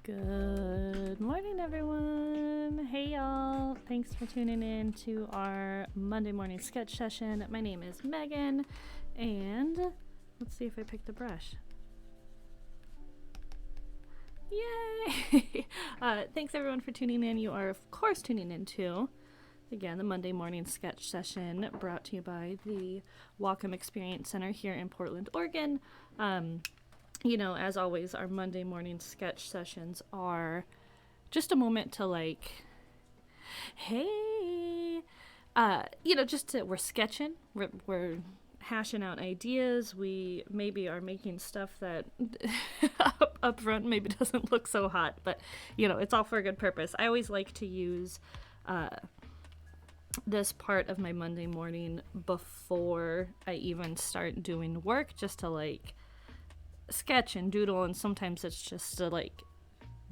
Good morning, everyone. Hey, y'all. Thanks for tuning in to our Monday morning sketch session. My name is Megan, and let's see if I picked the brush. Yay! Thanks, everyone, for tuning in. You are, of course, tuning in to, again, the Monday morning sketch session brought to you by the Wacom Experience Center here in Portland, Oregon. You know, as always, our Monday morning sketch sessions are just a moment to hey, we're sketching, we're hashing out ideas. We maybe are making stuff that up front maybe doesn't look so hot, but, you know, it's all for a good purpose. I always like to use this part of my Monday morning before I even start doing work, just to sketch and doodle, and sometimes it's just to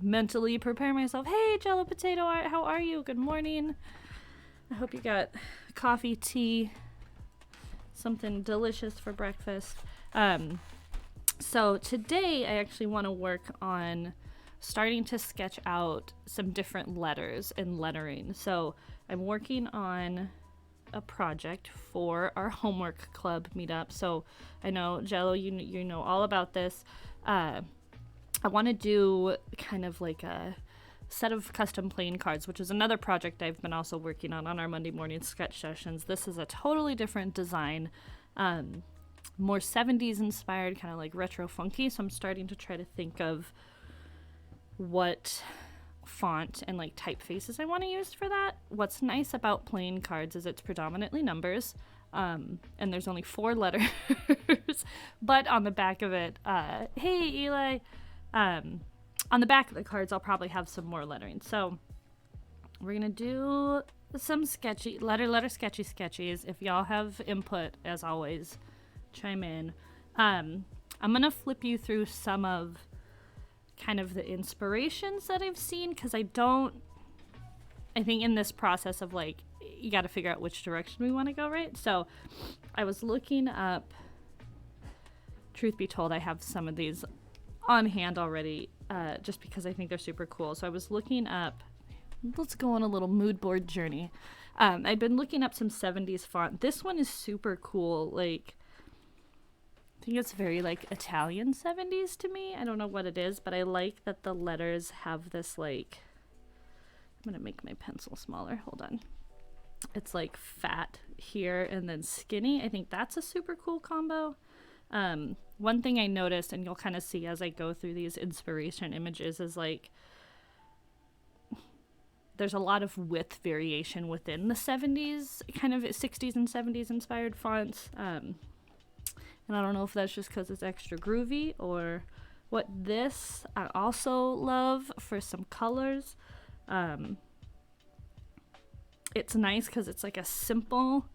mentally prepare myself. Hey, Jello Potato Art, how are you? Good morning. I hope you got coffee, tea, something delicious for breakfast. So today I actually want to work on starting to sketch out some different letters and lettering. So I'm working on a project for our homework club meetup. So I know, Jello, you know all about this. I want to do kind of like a set of custom playing cards, which is another project I've been also working on our Monday morning sketch sessions. This is a totally different design, more 70s inspired, kind of like retro funky. So I'm starting to try to think of what font and typefaces I want to use for that. What's nice about playing cards is it's predominantly numbers, and there's only 4 letters, but on the back of it, hey Eli, on the back of the cards I'll probably have some more lettering. So we're gonna do some sketchy letter sketchies. If y'all have input, as always, chime in. I'm gonna flip you through some of kind of the inspirations that I've seen, because I think in this process of you got to figure out which direction we want to go, right? So I was looking up, truth be told, I have some of these on hand already, just because I think they're super cool. So I was looking up, let's go on a little mood board journey. I've been looking up some 70s font. This one is super cool. I think it's very Italian 70s to me. I don't know what it is, but I like that the letters have this I'm gonna make my pencil smaller. Hold on. It's fat here and then skinny. I think that's a super cool combo. One thing I noticed, and you'll kind of see as I go through these inspiration images, is there's a lot of width variation within the 70s, kind of 60s and 70s inspired fonts. And I don't know if that's just because it's extra groovy or what. This I also love for some colors. It's nice because it's a simple,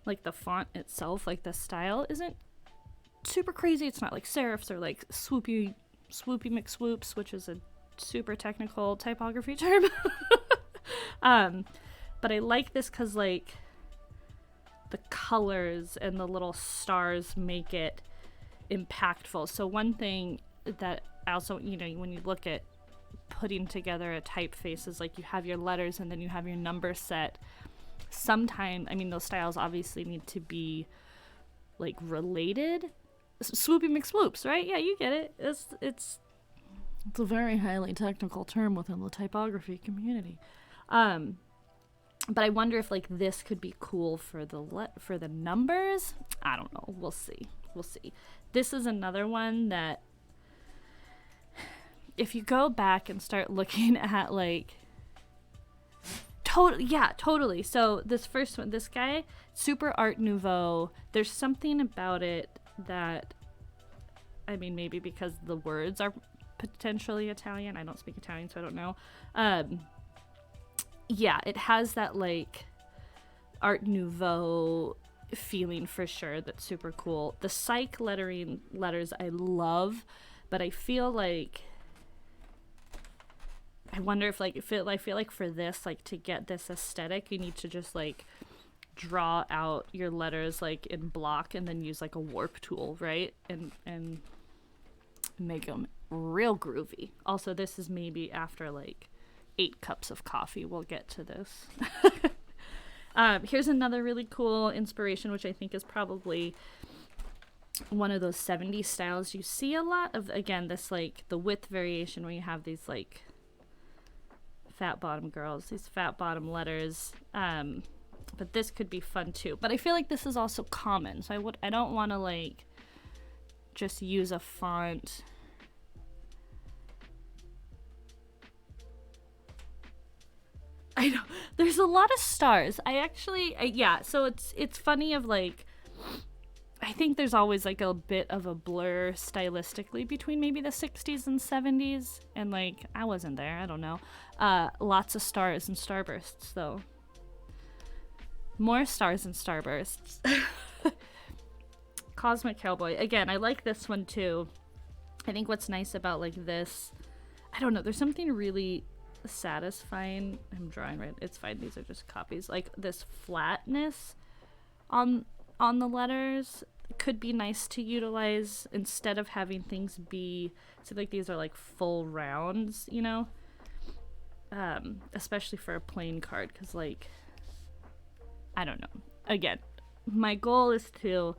the font itself, the style isn't super crazy. It's not like serifs or swoopy McSwoops, which is a super technical typography term. But I like this because the colors and the little stars make it impactful. So one thing that also, when you look at putting together a typeface, is you have your letters and then you have your number set. Sometimes, those styles obviously need to be related. Swoopy McSwoops, right? Yeah, you get it. It's a very highly technical term within the typography community. But I wonder if this could be cool for the numbers. I don't know. We'll see. This is another one that, if you go back and start looking at totally. So this first one, this guy, super Art Nouveau. There's something about it that, maybe because the words are potentially Italian. I don't speak Italian, so I don't know. Yeah, it has that Art Nouveau feeling for sure. That's super cool. The psych letters I love, but I feel I wonder if I feel for this, to get this aesthetic, you need to just draw out your letters in block and then use a warp tool, right? And make them real groovy. Also, this is maybe after like 8 cups of coffee. We'll get to this. Here's another really cool inspiration, which I think is probably one of those 70s styles you see a lot of. Again, this like the width variation where you have these like fat bottom girls, these fat bottom letters. But this could be fun too. But I feel like this is also common, so I don't want to like just use a font. I know there's a lot of stars. Yeah. So it's funny of like, I think there's always like a bit of a blur stylistically between maybe the 60s and 70s, and like I wasn't there. I don't know. Lots of stars and starbursts though. More stars and starbursts. Cosmic Cowboy. Again, I like this one too. I think what's nice about like this, I don't know, there's something really satisfying. I'm drawing right. It's fine. These are just copies. Like this flatness on the letters could be nice to utilize instead of having things be, so like these are like full rounds, you know, especially for a plain card, because like, I don't know. Again, my goal is to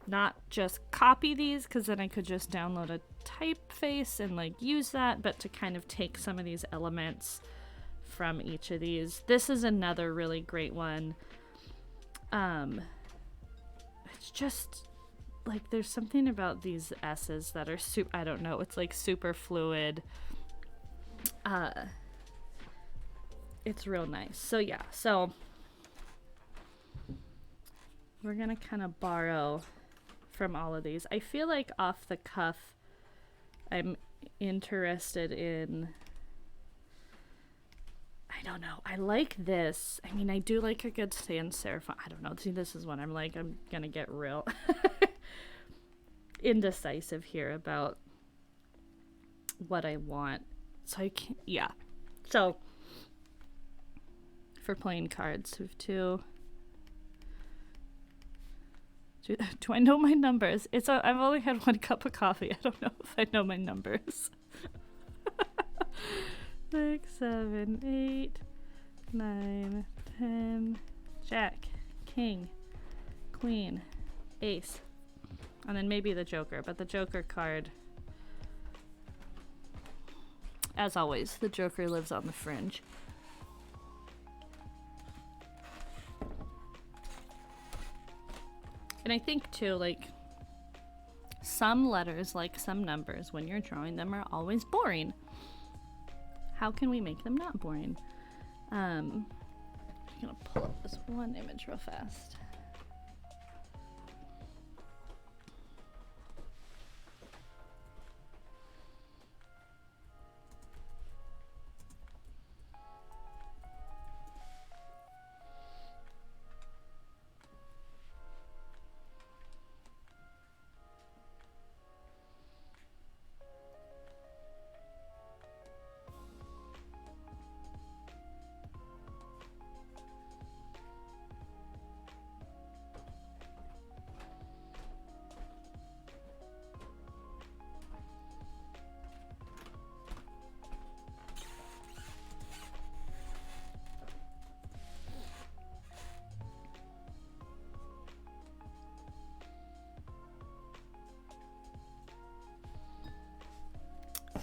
not just copy these, because then I could just download a typeface and like use that, but to kind of take some of these elements from each of these. This is another really great one. It's just like there's something about these S's that are super, I don't know, it's like super fluid. It's real nice. So yeah, so we're gonna kind of borrow from all of these. I feel like off the cuff I'm interested in, I don't know, I like this. I mean, I do like a good sans serif. I don't know. See, this is when I'm like, I'm gonna get real indecisive here about what I want. So I can't, yeah. So for playing cards, we have two. Do I know my numbers? I've only had 1 cup of coffee. I don't know if I know my numbers. 6, 7, 8, 9, 10, Jack, King, Queen, Ace, and then maybe the Joker. But the Joker card, as always, the Joker lives on the fringe. And I think too, like, some letters, like some numbers, when you're drawing them, are always boring. How can we make them not boring? I'm gonna pull up this one image real fast.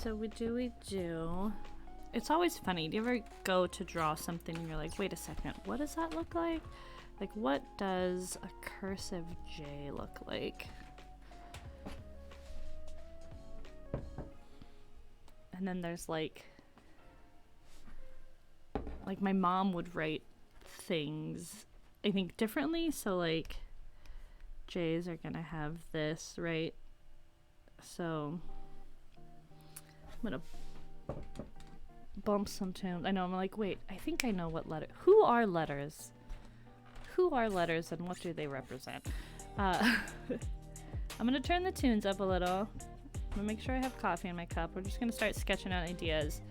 So we do. It's always funny. Do you ever go to draw something and you're like, wait a second, what does that look like? Like, what does a cursive J look like? And then there's like my mom would write things, I think, differently. So like J's are gonna have this, right? So I'm gonna bump some tunes. I know, I'm like, wait, I think I know what letter. Who are letters? Who are letters and what do they represent? I'm gonna turn the tunes up a little. I'm gonna make sure I have coffee in my cup. We're just gonna start sketching out ideas.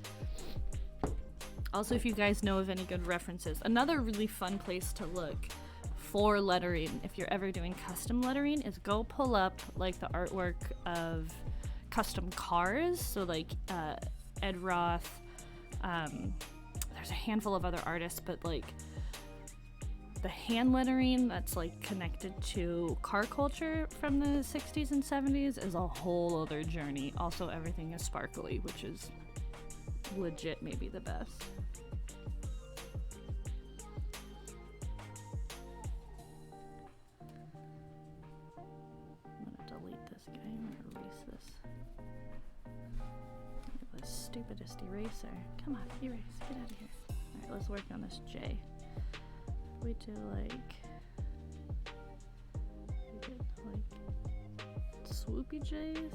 Also, if you guys know of any good references, another really fun place to look for lettering, if you're ever doing custom lettering, is go pull up like the artwork of custom cars. So like Ed Roth, there's a handful of other artists, but like the hand lettering that's like connected to car culture from the 60s and 70s is a whole other journey. Also, everything is sparkly, which is legit maybe the best. I'm gonna delete this guy. I'm gonna erase this. The stupidest eraser. Come on, erase. Get out of here. Alright, let's work on this J. We do like swoopy J's.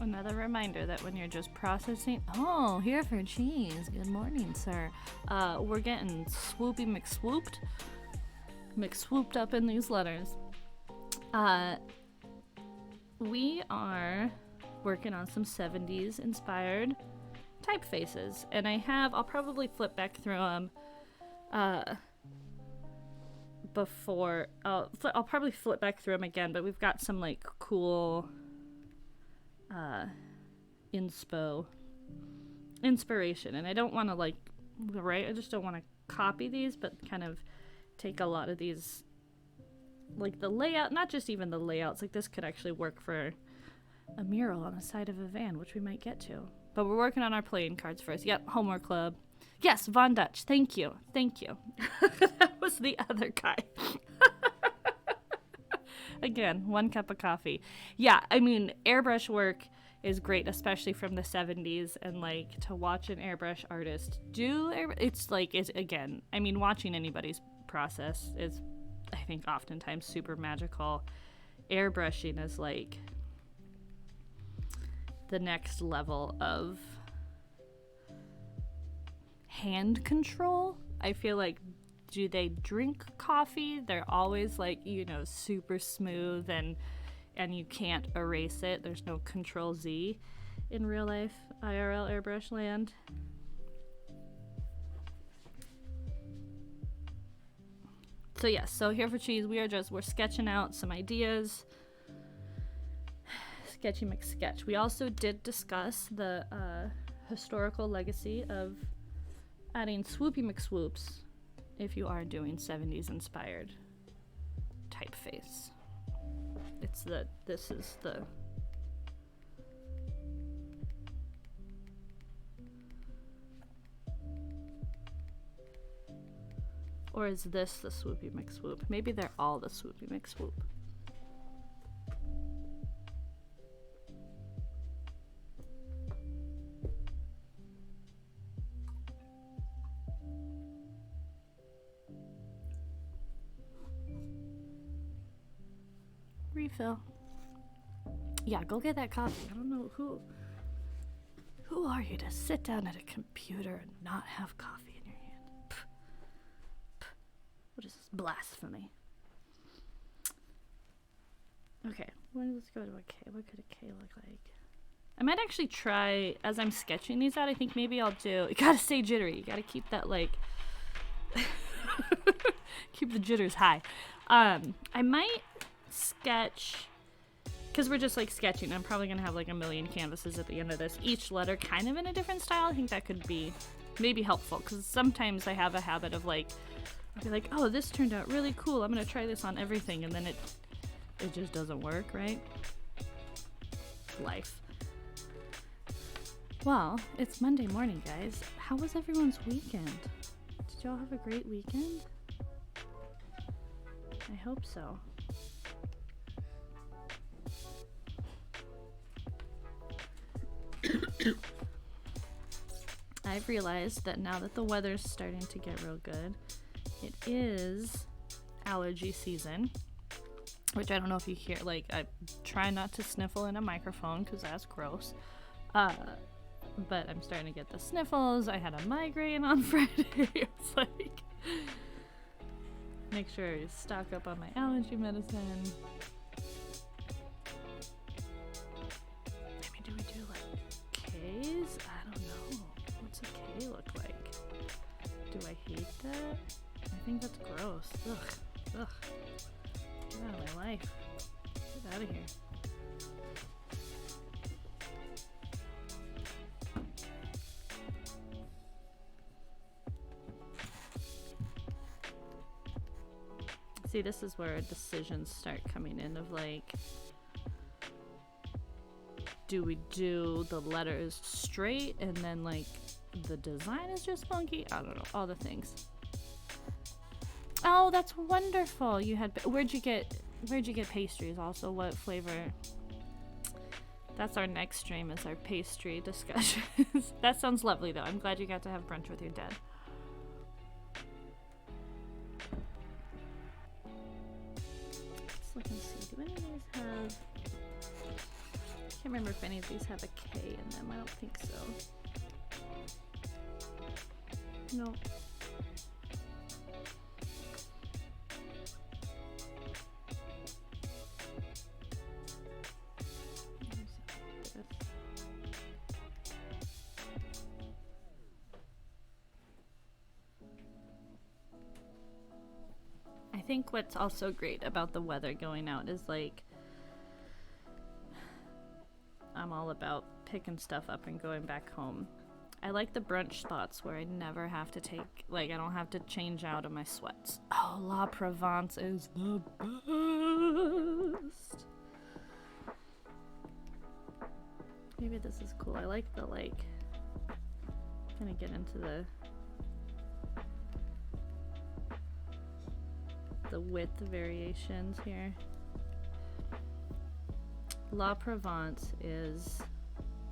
Another reminder that when you're just processing, oh, here for cheese. Good morning, sir. We're getting swoopy mcswooped up in these letters. We are working on some 70s inspired typefaces, and I'll probably flip back through them before I'll probably flip back through them again, but we've got some like cool inspiration, and I don't want to I just don't want to copy these, but kind of take a lot of these, like the layout, not just even the layouts, like this could actually work for a mural on the side of a van, which we might get to, but we're working on our playing cards first. Yep, homework club. Yes, Von Dutch, thank you that was the other guy. Again, 1 cup of coffee. Yeah, I mean, airbrush work is great, especially from the 70s, and like to watch an airbrush artist do it's again, I mean, watching anybody's process is, I think, oftentimes super magical. Airbrushing is like the next level of hand control. I feel like, do they drink coffee? They're always like, super smooth, and you can't erase it. There's no Control Z in real life IRL airbrush land. So yes, so here for cheese, we're sketching out some ideas. Sketchy McSketch. We also did discuss the historical legacy of adding swoopy McSwoops if you are doing 70s inspired typeface. This is the or is this the swoopy McSwoop? Maybe they're all the swoopy McSwoop. Refill. Yeah, go get that coffee. I don't know who are you to sit down at a computer and not have coffee in your hand? Pff. What is this blasphemy? Okay, let's go to a K. What could a K look like? I might actually try, as I'm sketching these out, I think maybe I'll do, you gotta stay jittery. You gotta keep that keep the jitters high. I might sketch, because we're just sketching, I'm probably gonna have a million canvases at the end of this, each letter kind of in a different style. I think that could be maybe helpful, because sometimes I have a habit of I'll be like, oh, this turned out really cool, I'm gonna try this on everything, and then it just doesn't work, right? Life. Well, it's Monday morning, guys. How was everyone's weekend? Did y'all have a great weekend? I hope so. I've realized that now that the weather's starting to get real good, it is allergy season, which I don't know if you hear. I try not to sniffle in a microphone because that's gross. but I'm starting to get the sniffles. I had a migraine on Friday. It's like, make sure I stock up on my allergy medicine. I mean, do we do like K's? I don't know. What's a K look like? Do I hate that? I think that's gross. Ugh. Ugh. Get out of my life. Get out of here. See, this is where decisions start coming in of like, do we do the letters straight and then like the design is just funky? I don't know, all the things. Oh, that's wonderful. You had, where'd you get pastries also? What flavor? That's our next stream, is our pastry discussions. That sounds lovely though. I'm glad you got to have brunch with your dad. Let's look and see. Do any of these have, I can't remember if any of these have a K in them. I don't think so. No. I think what's also great about the weather going out is like, I'm all about picking stuff up and going back home. I like the brunch spots where I never have to take, like, I don't have to change out of my sweats. Oh, La Provence is the best. Maybe this is cool. I like the, like, kind of get into the width variations here. La Provence is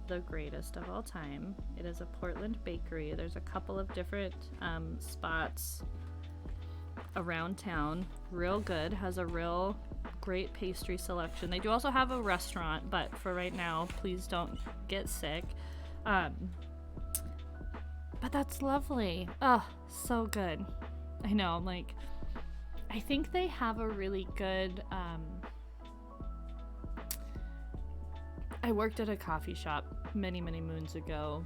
the greatest of all time. It is a Portland bakery. There's a couple of different spots around town. Real good. Has a real great pastry selection. They do also have a restaurant, but for right now, please don't get sick. But that's lovely. Oh, so good. I know, like, I think they have a really good, I worked at a coffee shop many moons ago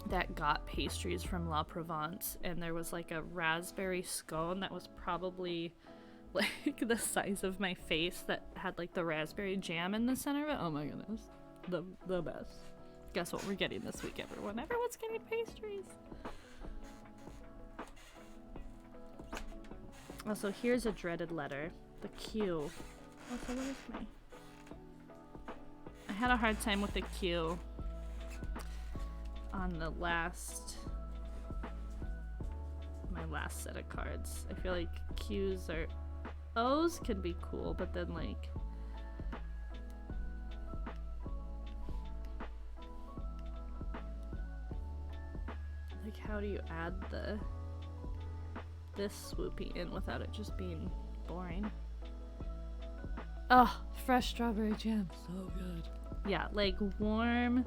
that got pastries from La Provence, and there was like a raspberry scone that was probably like the size of my face that had like the raspberry jam in the center of it. Oh my goodness, the best. Guess what we're getting this week, everyone? Everyone's getting pastries. Also, here's a dreaded letter, the Q. Also, what is my... I had a hard time with the Q on the last... my last set of cards. I feel like Q's or O's can be cool, but then like... like, how do you add the... this swoopy in without it just being boring? Oh, fresh strawberry jam, so good. Yeah, like warm,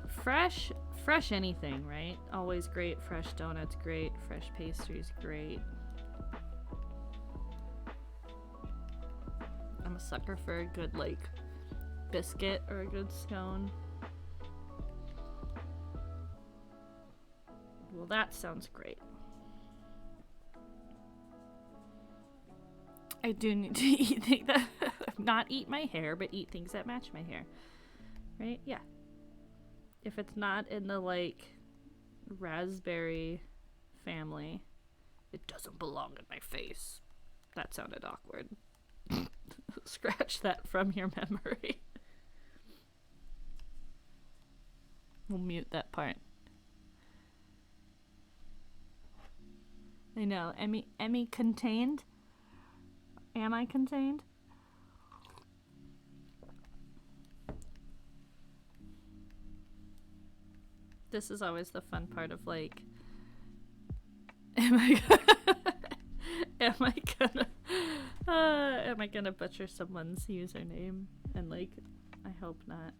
fresh anything, right? Always great. Fresh donuts, great. Fresh pastries, great. I'm a sucker for a good, like, biscuit or a good scone. Well, that sounds great. I do need to eat things that not eat my hair, but eat things that match my hair. Right? Yeah. If it's not in the like raspberry family, it doesn't belong in my face. That sounded awkward. Scratch that from your memory. We'll mute that part. I know. Emmy contained? Am I contained? This is always the fun part of like, am I gonna butcher someone's username? And like, I hope not.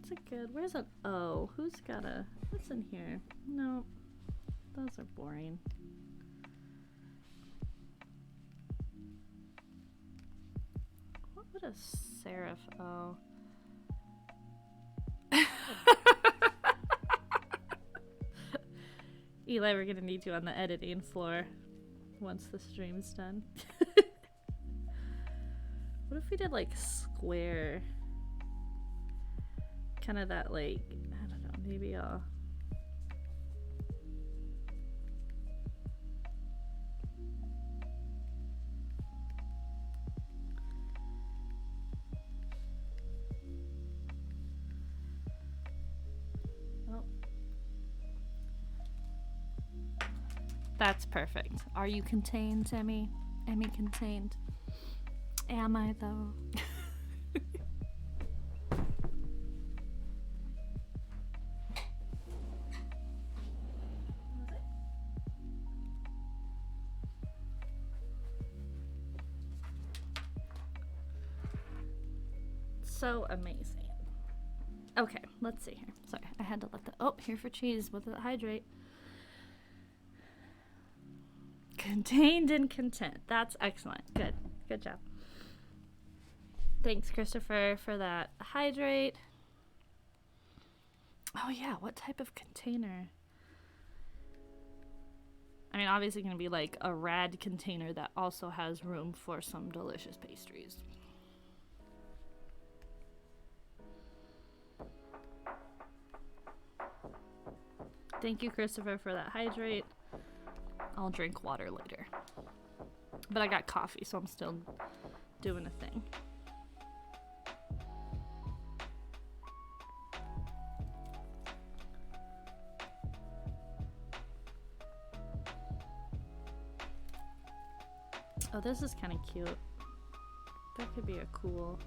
What's a good? Where's an O? Who's got a? What's in here? No, those are boring. What would a serif O? Eli, we're gonna need you on the editing floor once the stream's done. What if we did like square? Kind of that, like, I don't know, maybe I'll... Oh. That's perfect. Are you contained, Emmy? Emmy contained. Am I, though? So amazing. Okay, let's see here. Sorry, I had to let the... Oh, here for cheese. With the hydrate. Contained and content. That's excellent. Good. Good job. Thanks, Christopher, for that hydrate. Oh, yeah. What type of container? I mean, obviously going to be like a rad container that also has room for some delicious pastries. Thank you, Christopher, for that hydrate. I'll drink water later. But I got coffee, so I'm still doing a thing. Oh, this is kind of cute. That could be a cool...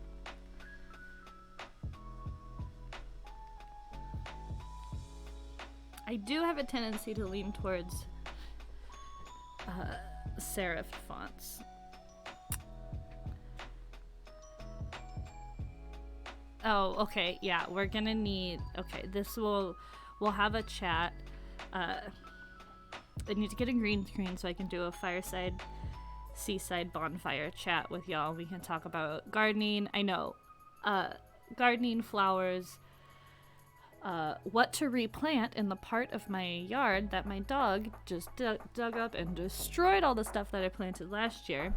I do have a tendency to lean towards serif fonts. Oh, okay, yeah, we're gonna need... Okay, we'll have a chat. I need to get a green screen so I can do a fireside, seaside bonfire chat with y'all. We can talk about gardening. I know, gardening, flowers, what to replant in the part of my yard that my dog just dug up and destroyed all the stuff that I planted last year.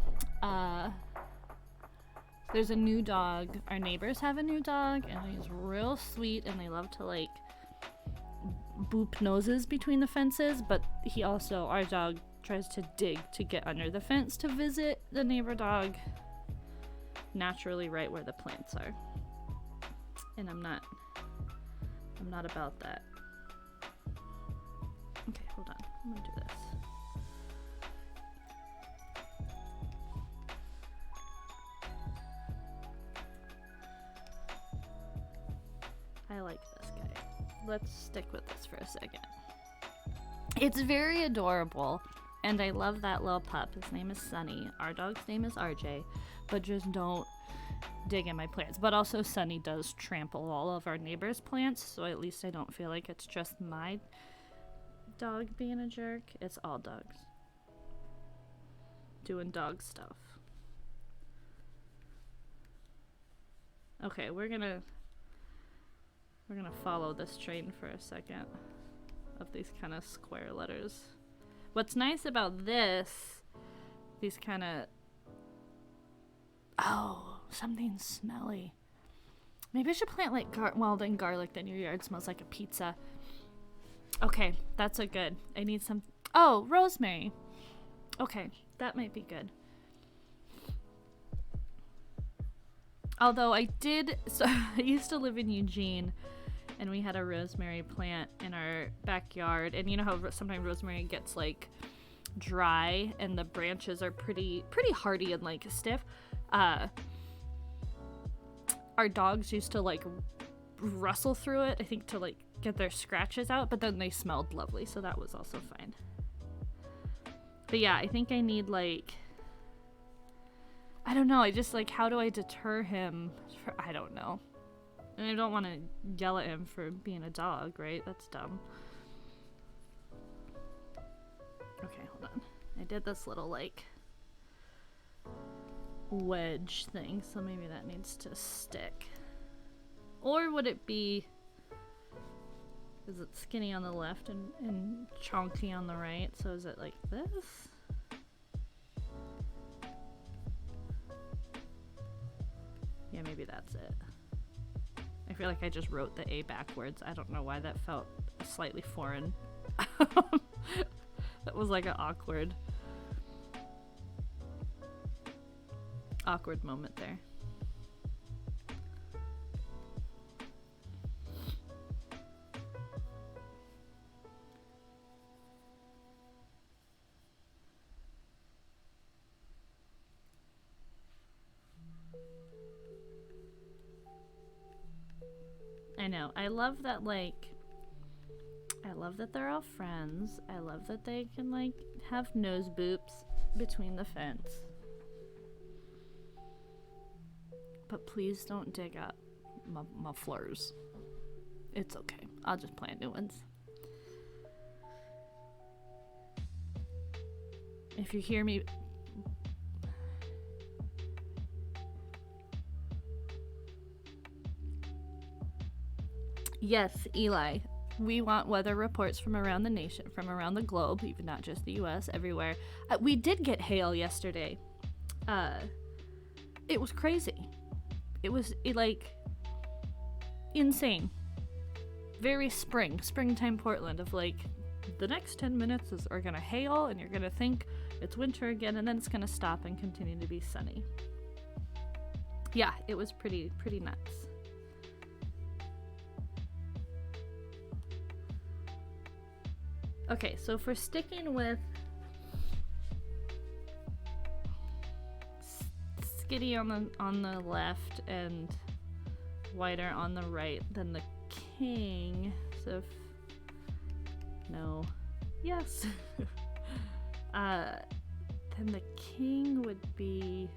There's a new dog. Our neighbors have a new dog, and he's real sweet, and they love to, like, boop noses between the fences, but he also, our dog, tries to dig to get under the fence to visit the neighbor dog naturally right where the plants are. And I'm not about that. Okay, hold on. I'm gonna do this. I like this guy. Let's stick with this for a second. It's very adorable, and I love that little pup. His name is Sunny. Our dog's name is RJ, but just don't dig in my plants. But also Sunny does trample all of our neighbors' plants, so at least I don't feel like it's just my dog being a jerk. It's all dogs doing dog stuff. Okay, we're gonna follow this train for a second of these kind of square letters. What's nice about this, these kind of... Oh, something smelly. Maybe I should plant like then garlic, then your yard smells like a pizza. Okay, that's a good. I need some... Oh, rosemary. Okay, that might be good. Although I used to live in Eugene, and we had a rosemary plant in our backyard, and you know how sometimes rosemary gets like dry and the branches are pretty hardy and like stiff. Our dogs used to like rustle through it, I think, to like get their scratches out, but then they smelled lovely, so that was also fine. But yeah, I think I need like, I don't know, I just like, how do I deter him? I don't know. And I don't want to yell at him for being a dog, right? That's dumb. Okay, hold on. I did this little, like, wedge thing, so maybe that needs to stick. Or would it be... Is it skinny on the left and chonky on the right? So is it like this? Yeah, maybe that's it. I feel like I just wrote the A backwards. I don't know why that felt slightly foreign. That was like an awkward moment there. I know. I love that, like, I love that they're all friends. I love that they can, like, have nose boops between the fence. But please don't dig up my flowers. It's okay. I'll just plant new ones. If you hear me... Yes, Eli. We want weather reports from around the nation, from around the globe, even not just the US, everywhere. We did get hail yesterday. It was crazy. It was like insane. Very springtime Portland of like the next 10 minutes are gonna hail and you're gonna think it's winter again and then it's gonna stop and continue to be sunny. Yeah, it was pretty nuts. Okay, so for sticking with Skitty on the left and whiter on the right, then the king. So if, no, yes. Then the king would be.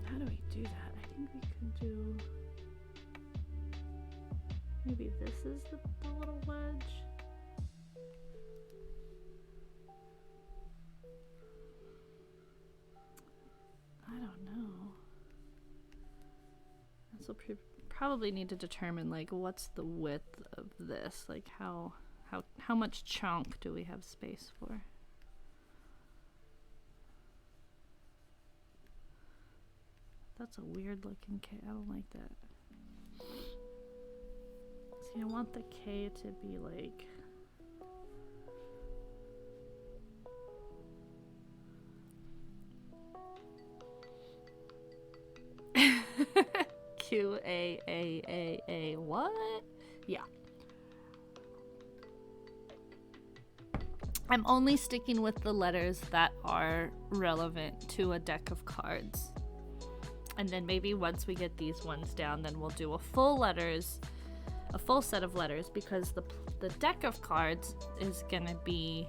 How do we do that? I think we could do. Maybe this is the little wedge. I don't know. So probably need to determine like what's the width of this, like how much chunk do we have space for? That's a weird looking K. I don't like that. See, I want the K to be like Q-A-A-A-A. What? Yeah. I'm only sticking with the letters that are relevant to a deck of cards. And then maybe once we get these ones down, then we'll do a full set of letters, because the deck of cards is gonna be,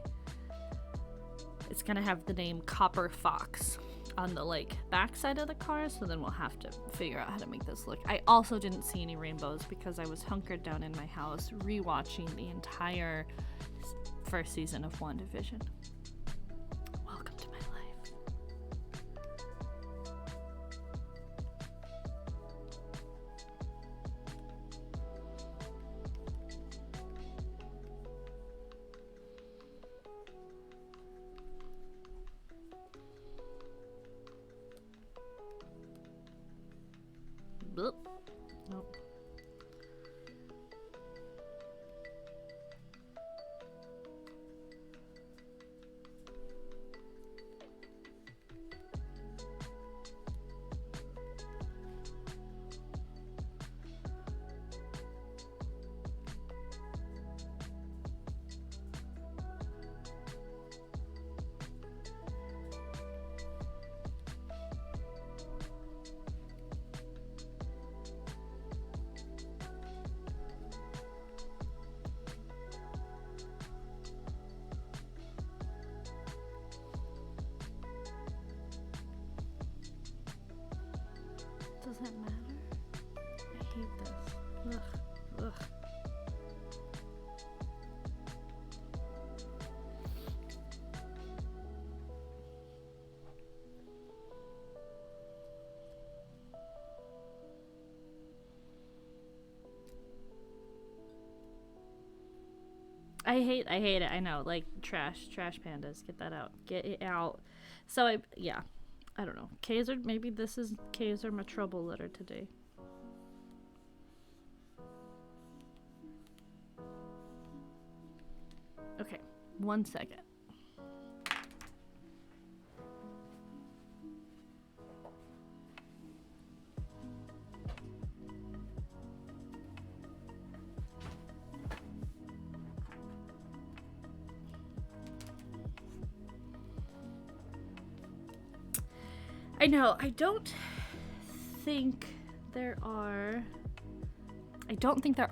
it's gonna have the name Copper Fox on the like back side of the card, so then we'll have to figure out how to make this look. I also didn't see any rainbows because I was hunkered down in my house rewatching the entire first season of WandaVision. Welcome to my life. Bloop. Nope. Does that matter? hate this. Ugh. Ugh. I hate it. I know. Like, trash pandas. Get that out. Get it out. So, I don't know. Maybe this is K's are my trouble letter today. Okay, 1 second. I know, I don't think there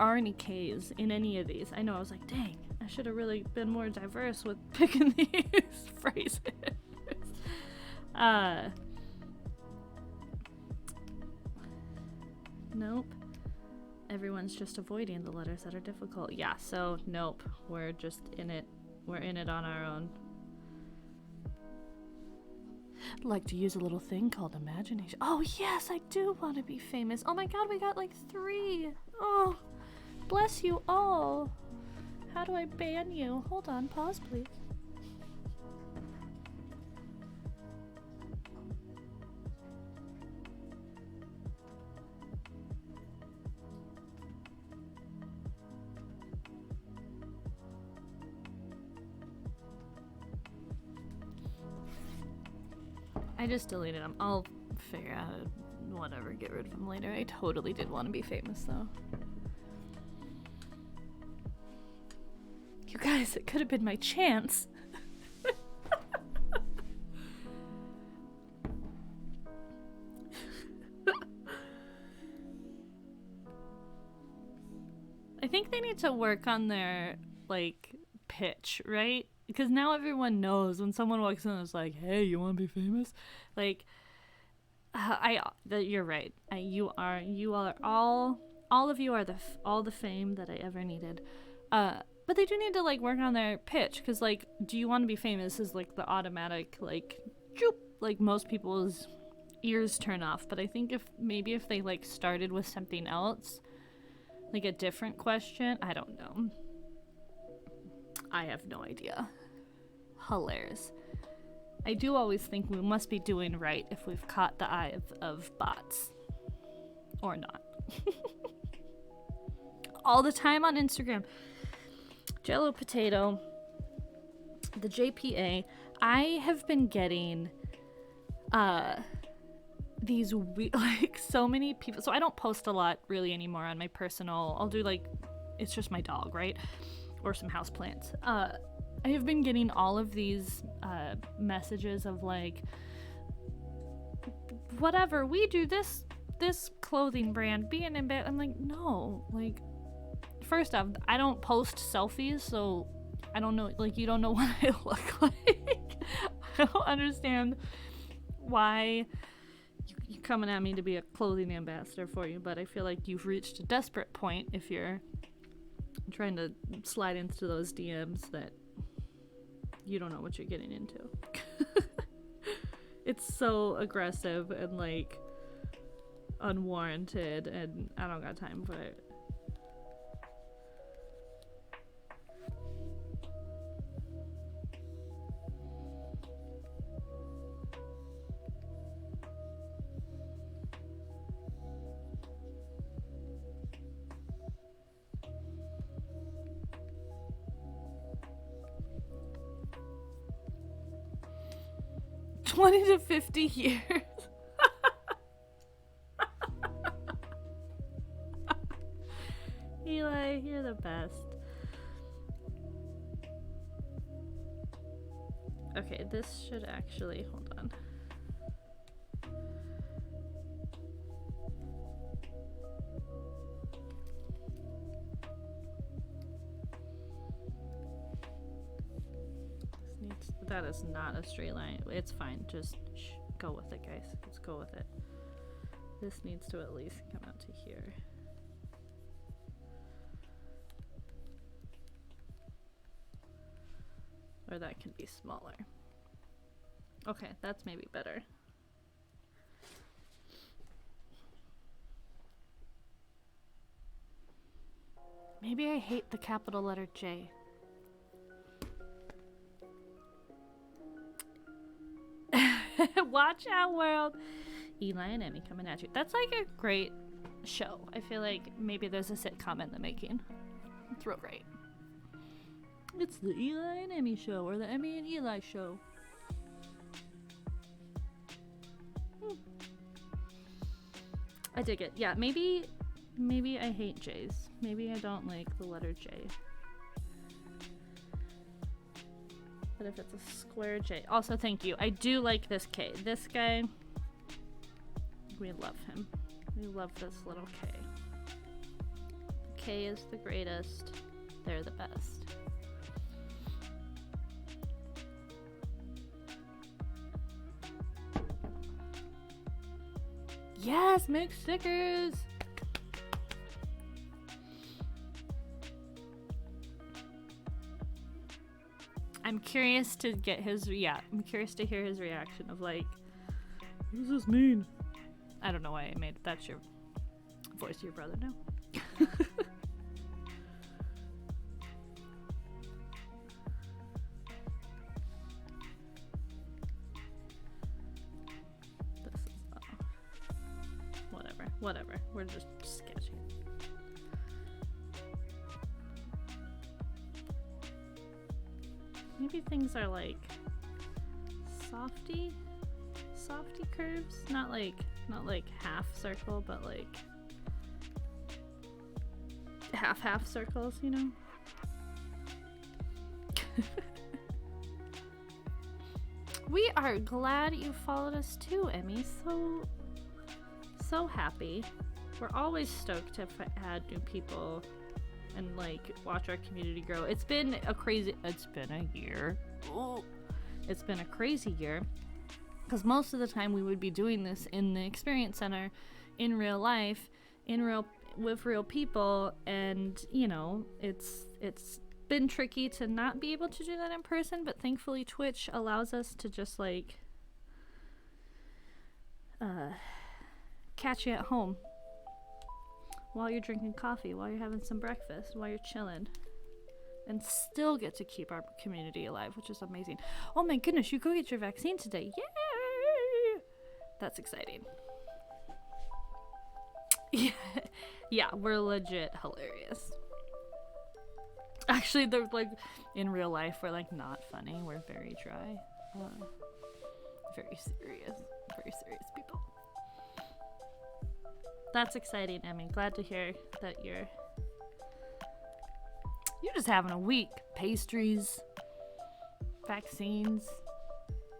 are any K's in any of these. I know, I was like, dang, I should have really been more diverse with picking these phrases. Nope. Everyone's just avoiding the letters that are difficult. Yeah, so nope. We're just in it. We're in it on our own. I'd like to use a little thing called imagination. Oh yes, I do want to be famous. Oh my god, we got like 3. Oh, bless you all. How do I ban you? Hold on, pause please. I just deleted them. I'll figure out how to, whatever, get rid of them later. I totally did want to be famous though. You guys, it could have been my chance. I think they need to work on their, like, pitch, right? Because now everyone knows when someone walks in and is like, hey, you want to be famous? Like, you're right. You are all of you are all the fame that I ever needed. But they do need to, like, work on their pitch. Because, like, do you want to be famous is, like, the automatic, like, choop, like, most people's ears turn off. But I think if they, like, started with something else, like a different question, I don't know. I have no idea. Hilarious. I do always think we must be doing right if we've caught the eye of bots. Or not. All the time on Instagram. Jello Potato. The JPA. I have been getting these like so many people. So I don't post a lot really anymore on my personal. I'll do like, it's just my dog, right? Or some houseplants. I have been getting all of these messages of like, whatever, we do this clothing brand, be an ambassador. I'm like, no, like, first off, I don't post selfies, so I don't know, like, you don't know what I look like. I don't understand why you're coming at me to be a clothing ambassador for you, but I feel like you've reached a desperate point if you're trying to slide into those DMs that you don't know what you're getting into. It's so aggressive and like unwarranted, and I don't got time for it. $20 to $50 years. Eli, you're the best. Okay, this should actually, hold on. That is not a straight line. It's fine. Just go with it, guys. Let's go with it. This needs to at least come out to here. Or that can be smaller. Okay, that's maybe better. Maybe I hate the capital letter J. Watch out, world. Eli and Emmy coming at you. That's like a great show. I feel like maybe there's a sitcom in the making. It's real great. It's the Eli and Emmy show, or the Emmy and Eli show. I dig it. Yeah, maybe I hate J's. Maybe I don't like the letter J. But if it's a square J. Also, thank you. I do like this K. This guy, we love him. We love this little K. K is the greatest. They're the best. Yes, make stickers! I'm curious to get his, I'm curious to hear his reaction of like, what does this mean? I don't know why I made, that's your voice of your brother now. Whatever. We're just sketching. Maybe things are like softy curves, not like half circle, but like half circles, you know? We are glad you followed us too, Emmy. So happy. We're always stoked to add new people and like watch our community grow. It's been a year. Ooh. It's been a crazy year because most of the time we would be doing this in the Experience Center in real life, with real people, and you know, it's been tricky to not be able to do that in person, but thankfully Twitch allows us to just like catch you at home while you're drinking coffee, while you're having some breakfast, while you're chilling, and still get to keep our community alive, which is amazing. Oh my goodness, you go get your vaccine today. Yay! That's exciting. Yeah, we're legit hilarious. Actually, they're like, in real life, we're like not funny. We're very dry. Very serious people. That's exciting, Emmy. Glad to hear that you're just having a week. Pastries, vaccines,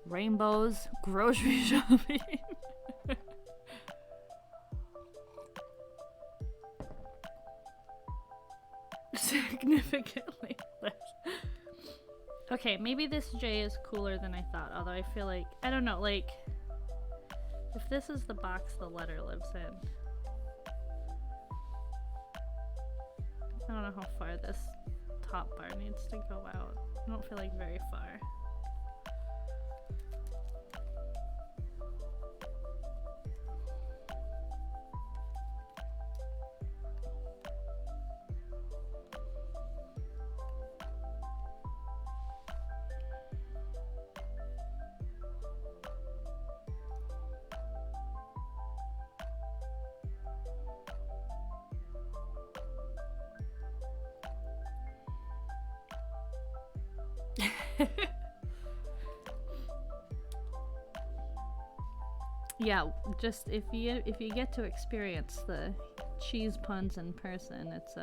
rainbows, grocery shopping. Significantly less. Okay, maybe this J is cooler than I thought, although I feel like, I don't know, like, if this is the box the letter lives in, I don't know how far this top bar needs to go out. I don't feel like very far. Yeah, just if you get to experience the cheese puns in person, it's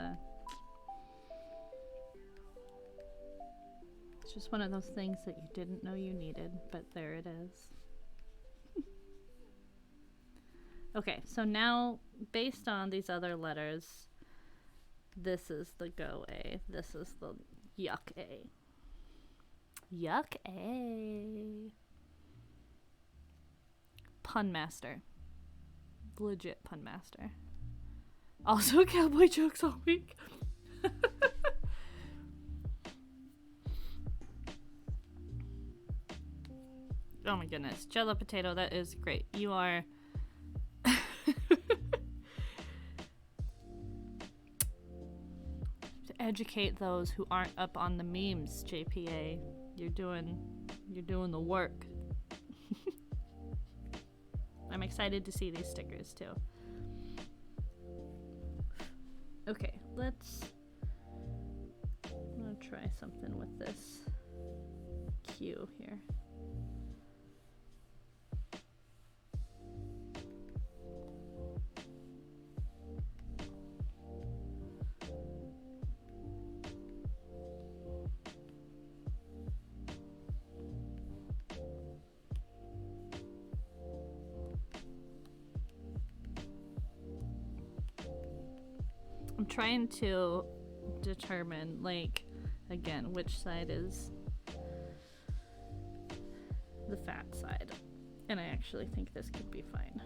just one of those things that you didn't know you needed, but there it is. Okay, so now based on these other letters, this is the go A, this is the yuck A. Yuck A. Pun master. Legit pun master. Also cowboy jokes all week. Oh my goodness. Jello potato, that is great. You are... to educate those who aren't up on the memes, JPA. You're doing the work. I'm excited to see these stickers too. Okay, I'm gonna try something with this cue here. I'm trying to determine, like, again, which side is the fat side. And I actually think this could be fine.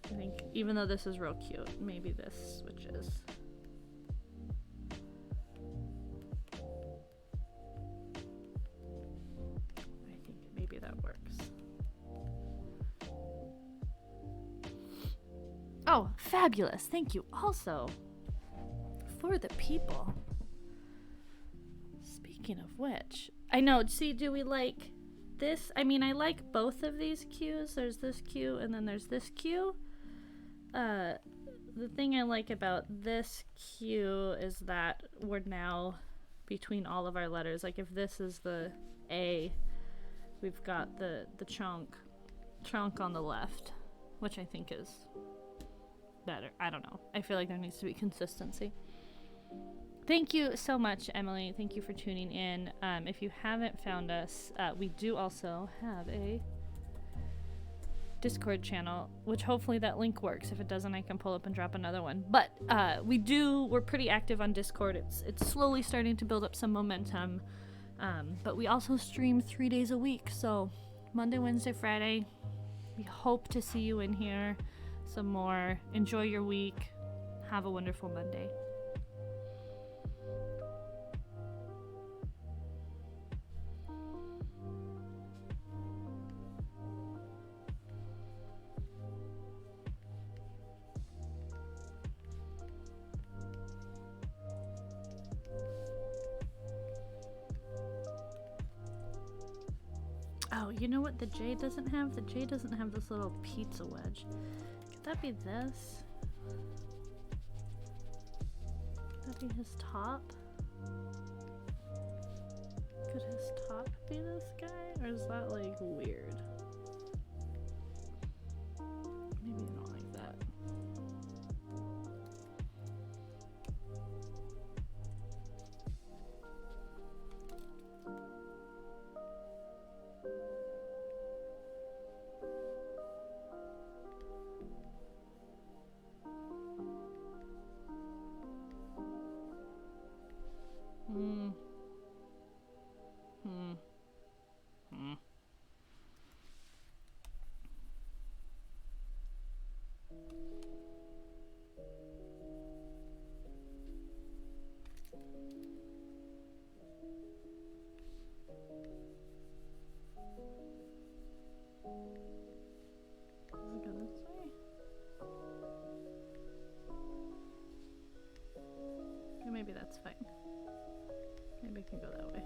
I think, even though this is real cute, maybe this switches. I think maybe that works. Oh, fabulous. Thank you. Also, for the people. Speaking of which, I know, see, do we like this? I mean, I like both of these cues. There's this cue and then there's this cue. The thing I like about this cue is that we're now between all of our letters. Like if this is the A, we've got the chunk on the left, which I think is better. I don't know. I feel like there needs to be consistency. Thank you so much, Emily. Thank you for tuning in. If you haven't found us, we do also have a Discord channel, which hopefully that link works. If it doesn't, I can pull up and drop another one. But we're pretty active on Discord. It's slowly starting to build up some momentum. But we also stream 3 days a week. So Monday, Wednesday, Friday. We hope to see you in here some more. Enjoy your week. Have a wonderful Monday. Oh, you know what the J doesn't have? The J doesn't have this little pizza wedge. Could that be this? Could that be his top? Could his top be this guy? Or is that like weird? Maybe I don't like that. Maybe that's fine. Maybe I can go that way.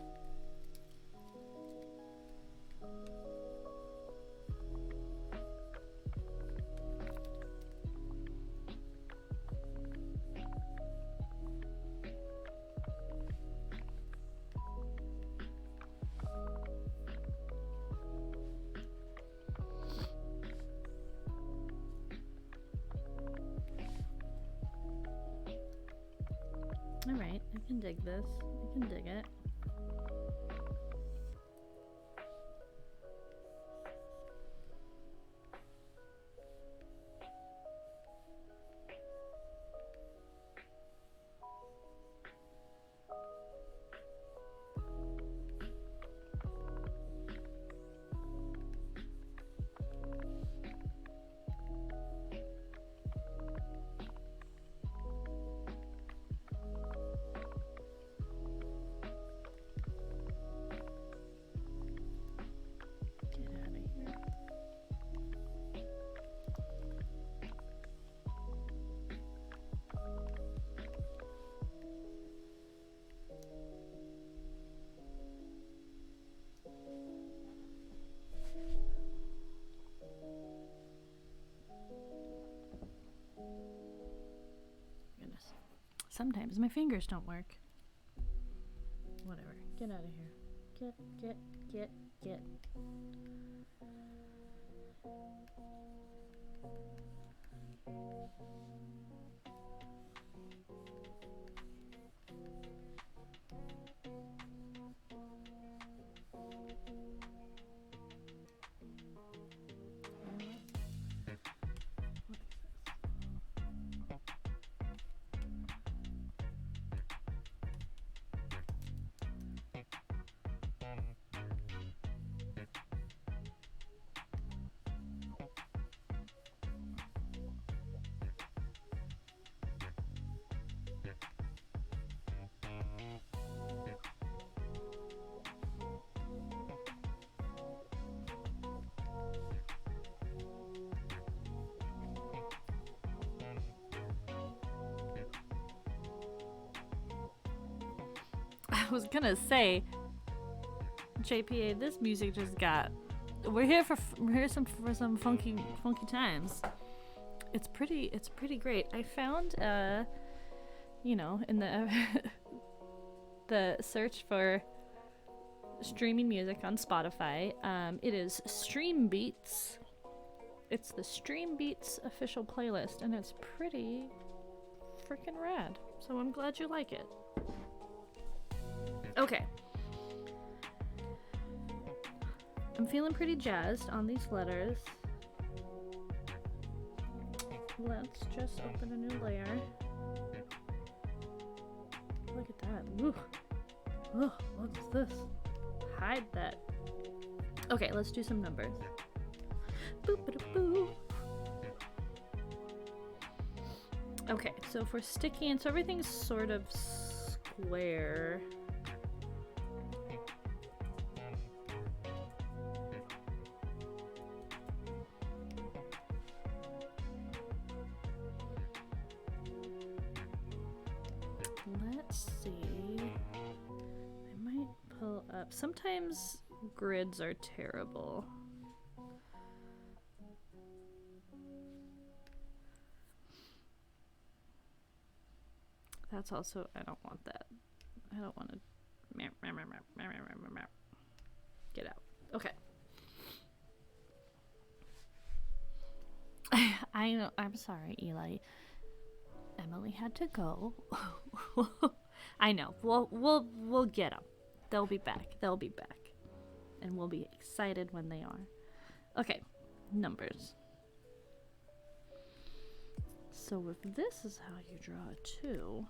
Alright, I can dig this. I can dig it. Sometimes my fingers don't work. Whatever. Get out of here. Get. I was gonna say, JPA, this music just got. We're here for some funky times. It's pretty great. I found in the the search for streaming music on Spotify. It is Stream Beats. It's the Stream Beats official playlist, and it's pretty freaking rad. So I'm glad you like it. Okay. I'm feeling pretty jazzed on these letters. Let's just open a new layer. Look at that. Ooh. Oh, what's this? Hide that. Okay, let's do some numbers. Boop-a-da-boo. Okay, so for sticky, and so everything's sort of square. Let's see. I might pull up. Sometimes grids are terrible. That's also, I don't want that. I don't want to get out. Okay. I know, I'm sorry, Eli. Emily had to go. I know. We'll get them. They'll be back. And we'll be excited when they are. Okay, numbers. So if this is how you draw a 2,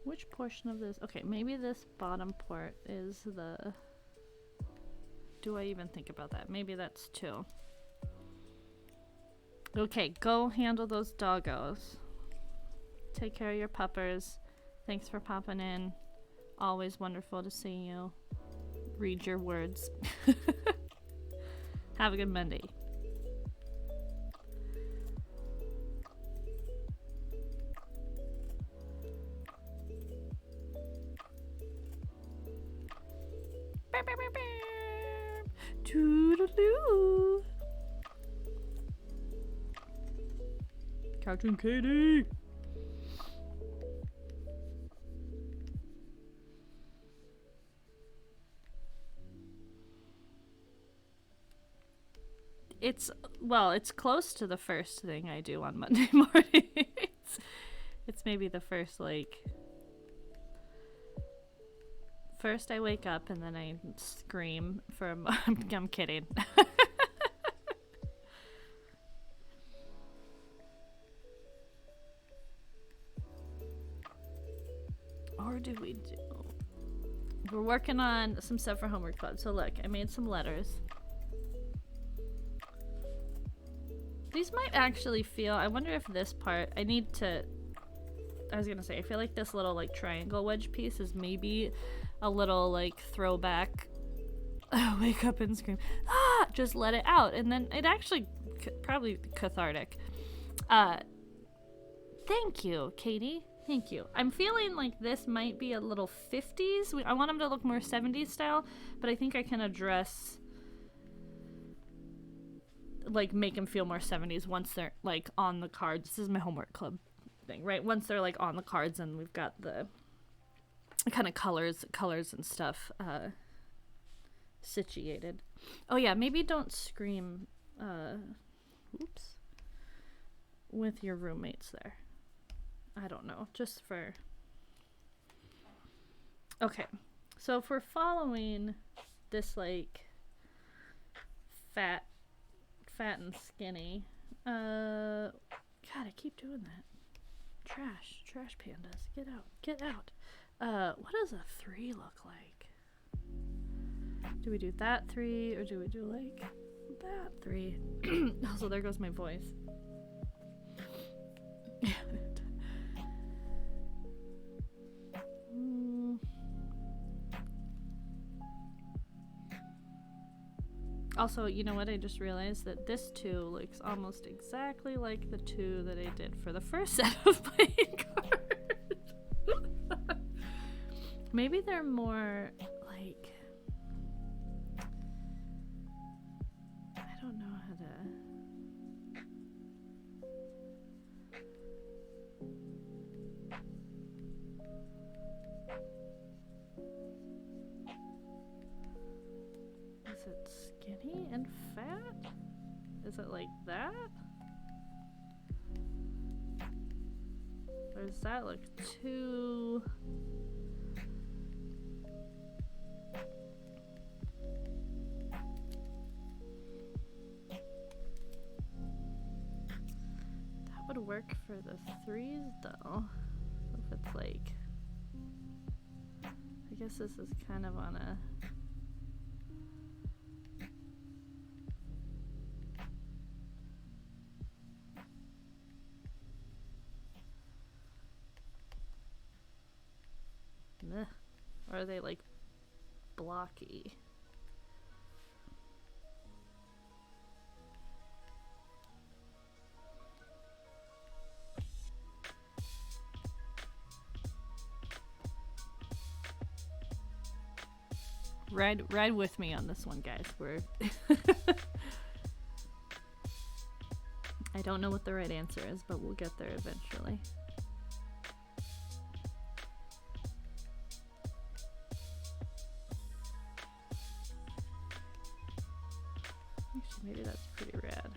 which portion of this? Okay, maybe this bottom part is the... Do I even think about that? Maybe that's 2. Okay, go handle those doggos. Take care of your puppers. Thanks for popping in. Always wonderful to see you. Read your words. Have a good Monday. Toodaloo. Cartoon Katie. It's close to the first thing I do on Monday morning. It's maybe the first, first I wake up and then I scream for a moment. I'm kidding. Or do we do... We're working on some stuff for Homework Club. So look, I made some letters. These might actually feel... I wonder if this part... I was gonna say, I feel like this little, triangle wedge piece is maybe a little, throwback. Wake up and scream. Ah! Just let it out. And then it actually... probably cathartic. Thank you, Katie. Thank you. I'm feeling like this might be a little 50s. I want them to look more 70s style, but I think I can address like make them feel more 70s once they're like on the cards. This is my homework club thing, right? Once they're like on the cards and we've got the kind of colors and stuff situated. Oh yeah, maybe don't scream with your roommates there. I don't know, just for... Okay, so if we're following this, like, fat and skinny, God, I keep doing that. Trash pandas, get out. What does a 3 look like? Do we do that 3, or do we do, like, that 3? Also, there goes my voice. Also, you know what? I just realized that this 2 looks almost exactly like the 2 that I did for the first set of playing cards. Maybe they're more like... I don't know how to... Is it skinny and fat? Is it like that? Or does that look too... That would work for the 3s though. If it's like... I guess this is kind of on a... Or are they like blocky? Ride with me on this one, guys. We're I don't know what the right answer is, but we'll get there eventually. Actually, maybe that's pretty rad.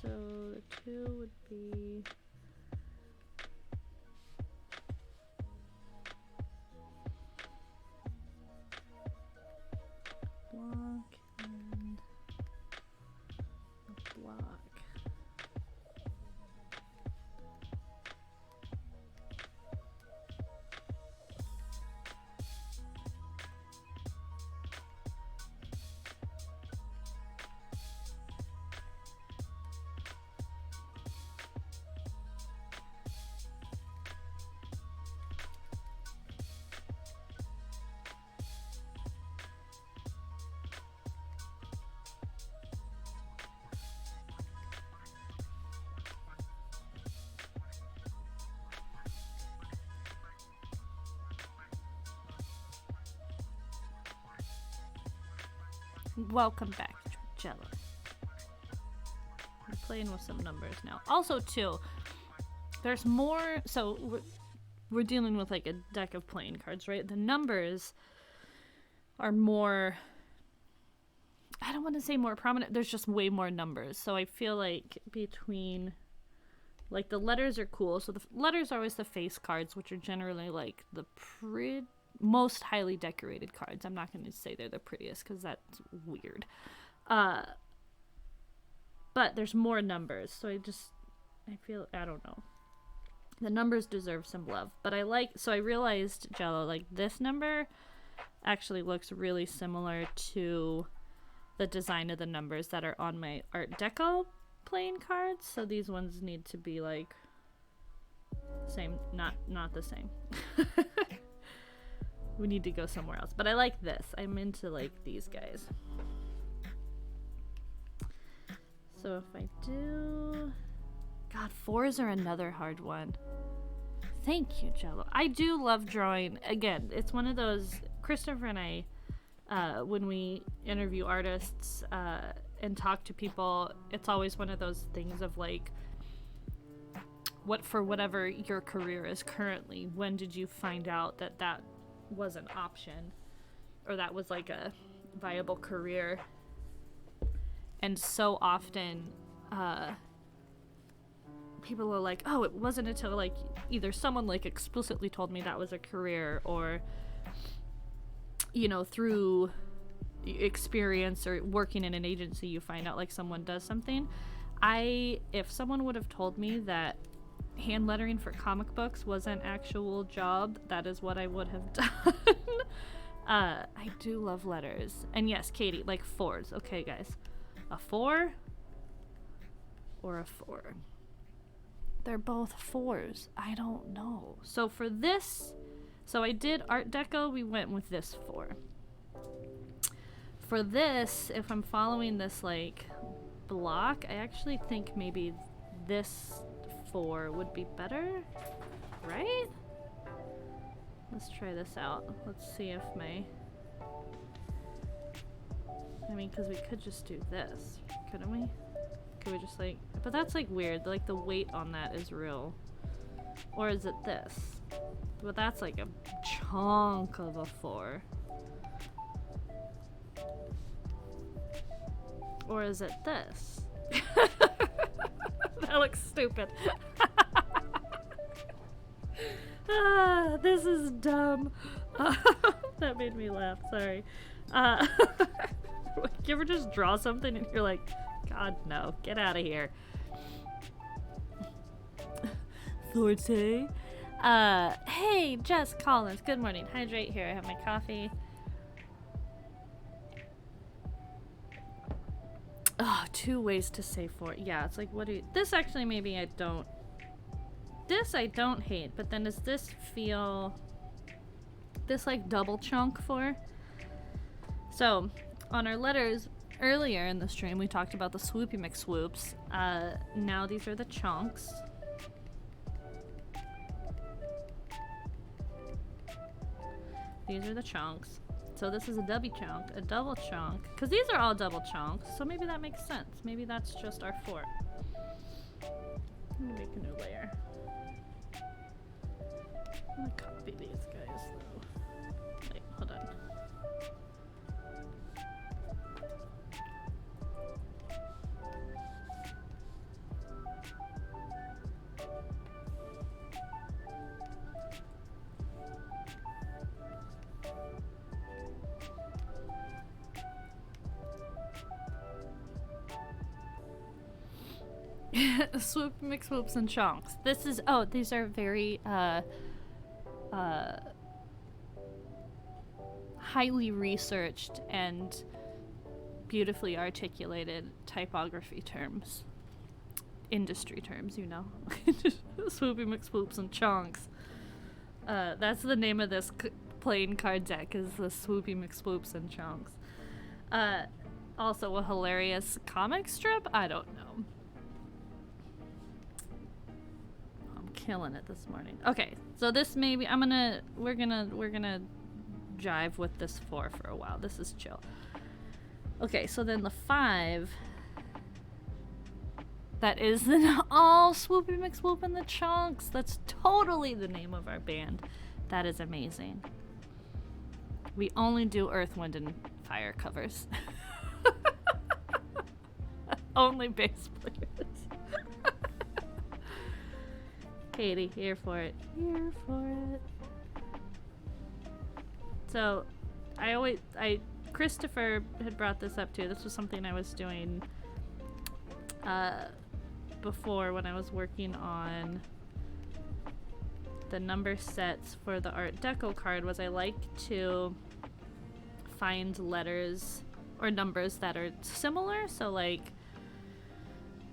So the 2 would be block and a block. Welcome back, Jello. I'm playing with some numbers now. Also, too, there's more. So we're dealing with like a deck of playing cards, right? The numbers are more. I don't want to say more prominent. There's just way more numbers. So I feel like between, like, the letters are cool. So the letters are always the face cards, which are generally like the most highly decorated cards. I'm not going to say they're the prettiest because that's weird. But there's more numbers, so I don't know. The numbers deserve some love. But I realized, Jello, like this number actually looks really similar to the design of the numbers that are on my Art Deco playing cards. So these ones need to be like same, not the same. We need to go somewhere else. But I like this. I'm into like these guys. So if I do... God, 4s are another hard one. Thank you, Jello. I do love drawing. Again, it's one of those... Christopher and I, when we interview artists and talk to people, it's always one of those things of like, for whatever your career is currently, when did you find out that that was an option? Or that was like a viable career? And so often, people are like, oh, it wasn't until like either someone like explicitly told me that was a career, or you know, through experience or working in an agency you find out like someone does something. If someone would have told me that hand lettering for comic books was an actual job, that is what I would have done. I do love letters. And yes, Katie, like 4s. Okay, guys. A 4 or a 4? They're both 4s. I don't know. So for this, so I did Art Deco, we went with this 4. For this, if I'm following this like block, I actually think maybe this 4 would be better, right? Let's try this out. Let's see if I mean, because we could just do this, couldn't we? Could we just like, but that's like weird, like the weight on that is real. Or is it this? But that's like a chunk of a 4. Or is it this? That looks stupid. This is dumb. That made me laugh, sorry. You ever just draw something and you're like, God, no, get out of here. Forte. Hey, Jess Collins, good morning. Hydrate here, I have my coffee. Oh, 2 ways to say 4. Yeah, it's like, what do you... This actually, maybe I don't... This I don't hate, but then does this feel... This, like, double chunk 4? So, on our letters, earlier in the stream, we talked about the swoopy McSwoops. Now these are the chunks. These are the chunks. So this is a chunk, a double chunk, because these are all double chunks, so maybe that makes sense. Maybe that's just our 4. Let me make a new layer. I'm gonna copy these guys though. Wait, hold on. Swoop, McSwoops, and chunks. This is, oh, these are very, highly researched and beautifully articulated typography terms. Industry terms, you know. Swoopy McSwoops and chunks. That's the name of this playing card deck, is the Swoopy McSwoops and chunks. Also a hilarious comic strip? I don't know. Killing it this morning. Okay, so this maybe we're gonna jive with this 4 for a while. This is chill. Okay, so then the 5, that is the Swoopy McSwoop and the Chunks. That's totally the name of our band. That is amazing. We only do Earth, Wind, and Fire covers. Only bass players. Katie, here for it. Here for it. So, Christopher had brought this up too. This was something I was doing before when I was working on the number sets for the Art Deco card was I like to find letters or numbers that are similar. So like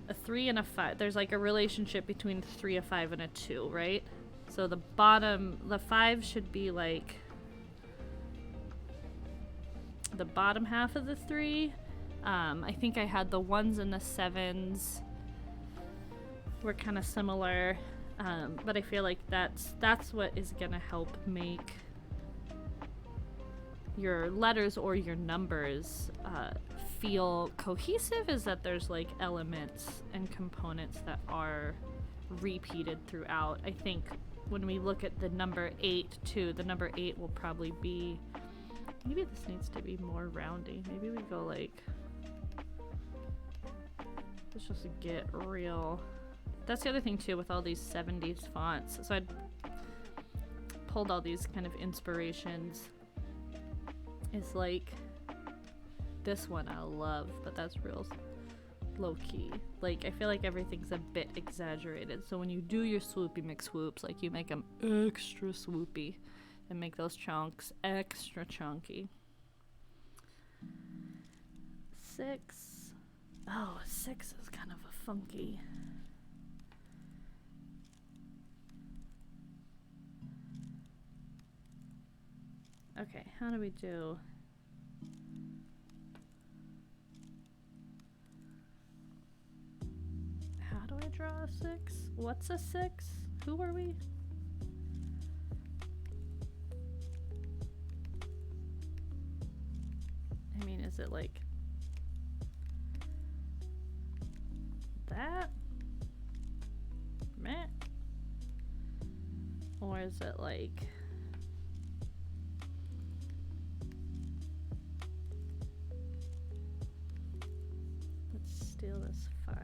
a 3 and a 5. There's like a relationship between 3, a 5, and a 2, right? So the 5 should be like the bottom half of the 3. I think I had the 1s and the 7s were kind of similar, but I feel like that's what is gonna help make your letters or your numbers feel cohesive, is that there's like elements and components that are repeated throughout. I think when we look at the number 8 too, the number 8 will probably be, maybe this needs to be more roundy. Maybe we go like, let's just get real. That's the other thing too with all these 70s fonts. So I pulled all these kind of inspirations. Is like this one I love, but that's real low key. Like I feel like everything's a bit exaggerated. So when you do your swoopy McSwoops, like you make them extra swoopy and make those chunks extra chunky. 6. Oh, 6 is kind of a funky. Okay, how do we do? How do I draw a 6? What's a 6? Who are we? I mean, is it like that? Meh. Or is it like, let's steal this 5.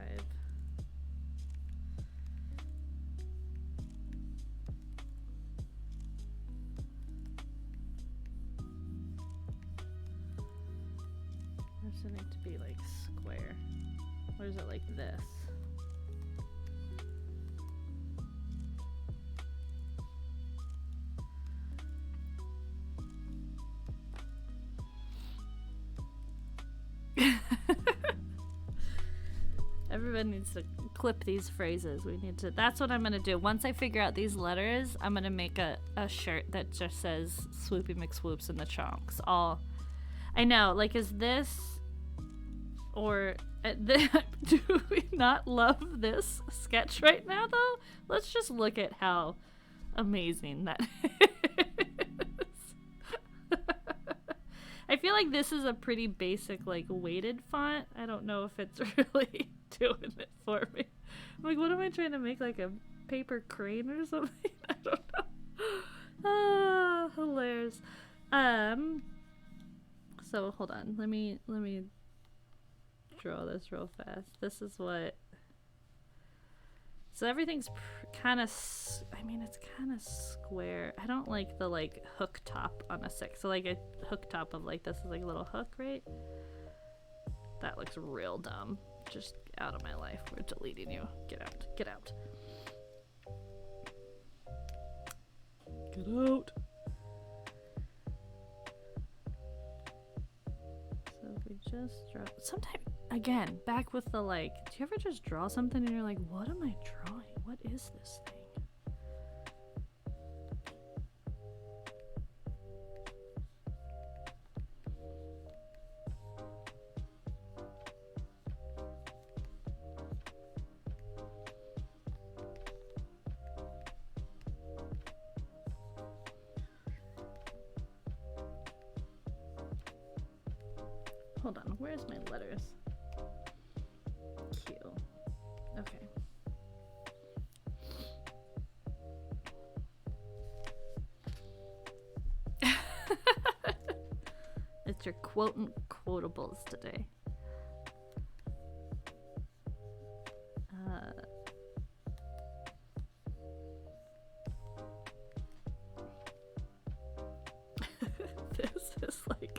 Does it need to be like square? Or is it like this? Everybody needs to clip these phrases. We need to, that's what I'm gonna do. Once I figure out these letters, I'm gonna make a shirt that just says Swoopy McSwoops in the chunks. All, I know, like, is this, or do we not love this sketch right now though? Let's just look at how amazing that is. I feel like this is a pretty basic, like, weighted font. I don't know if it's really doing it for me. I'm like, what am I trying to make, like a paper crane or something? I don't know. Ah, hilarious. So hold on. Let me draw this real fast. This is what. So everything's kind of, I mean, it's kind of square. I don't like the, like, hook top on a 6. So, like, a hook top of, like, this is, like, a little hook, right? That looks real dumb. Just out of my life. We're deleting you. Get out. Get out. Get out. So if we just draw, sometimes, again, back with the, like, do you ever just draw something and you're like, what am I drawing? What is this thing? Hold on, where's my letters? Q. Okay. It's your quote and quotables today. This is like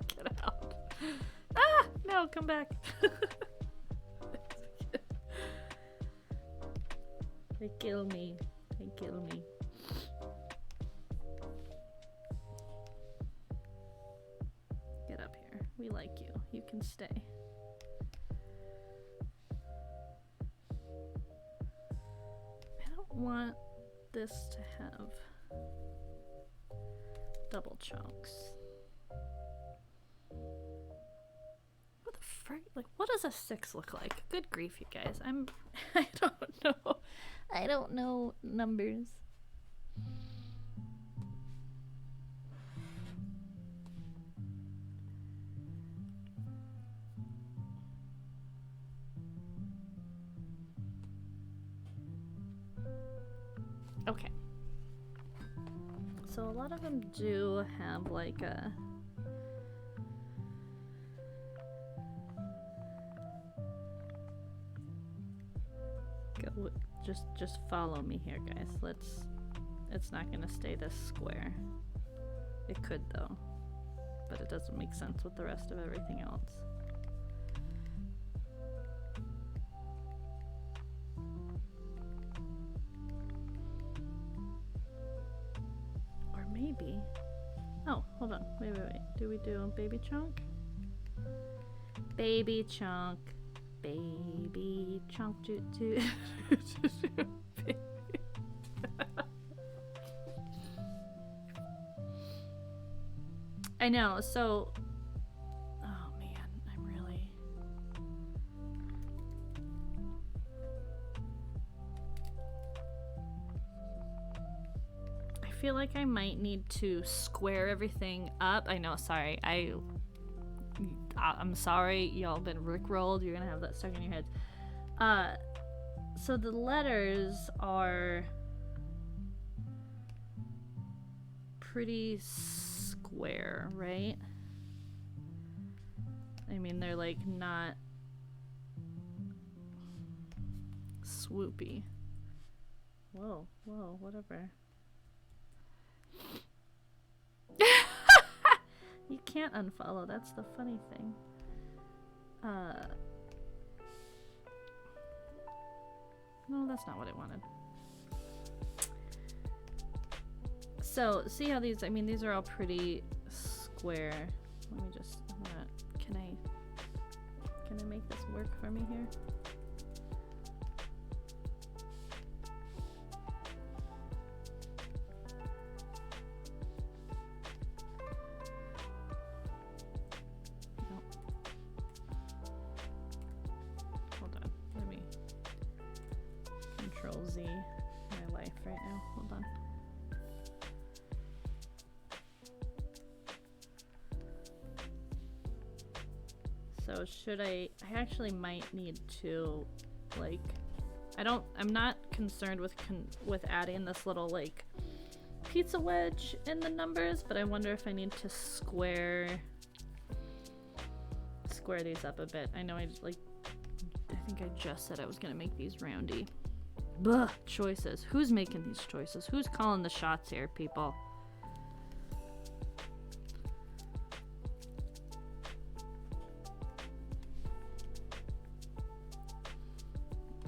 get out. Ah, no, come back. They kill me. kill me. Get up here. We like you. You can stay. I don't want this to have double chunks. What the frick? Like, what does a 6 look like? Good grief, you guys. I don't know. I don't know numbers. Okay. So a lot of them do have like a just follow me here, guys. It's not gonna stay this square. It could though, but it doesn't make sense with the rest of everything else. Or maybe, oh, hold on, wait. Do we do baby chunk? Baby chunk. Baby chunk to I know, so oh man, I'm really I feel like I might need to square everything up. I know, sorry. I'm sorry, y'all been rickrolled. You're gonna have that stuck in your heads. So the letters are pretty square, right? I mean, they're like not swoopy. Whoa, whatever. You can't unfollow, that's the funny thing. No, that's not what I wanted. So, see how these, I mean, these are all pretty square. Let me just, can I make this work for me here? So should I actually might need to, like, I'm not concerned with adding this little, like, pizza wedge in the numbers, but I wonder if I need to square these up a bit. I know I think I just said I was gonna make these roundy. Blah, choices. Who's making these choices? Who's calling the shots here, people?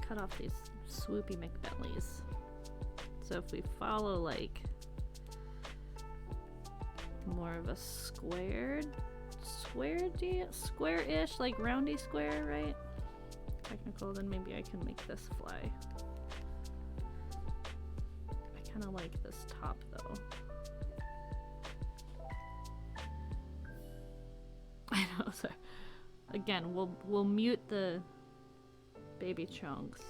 Cut off these swoopy McBentleys. So if we follow like more of a square-ish, like roundy square, right? Technical, then maybe I can make this fly. I kind of like this top though. I know, so again, we'll mute the baby chunks.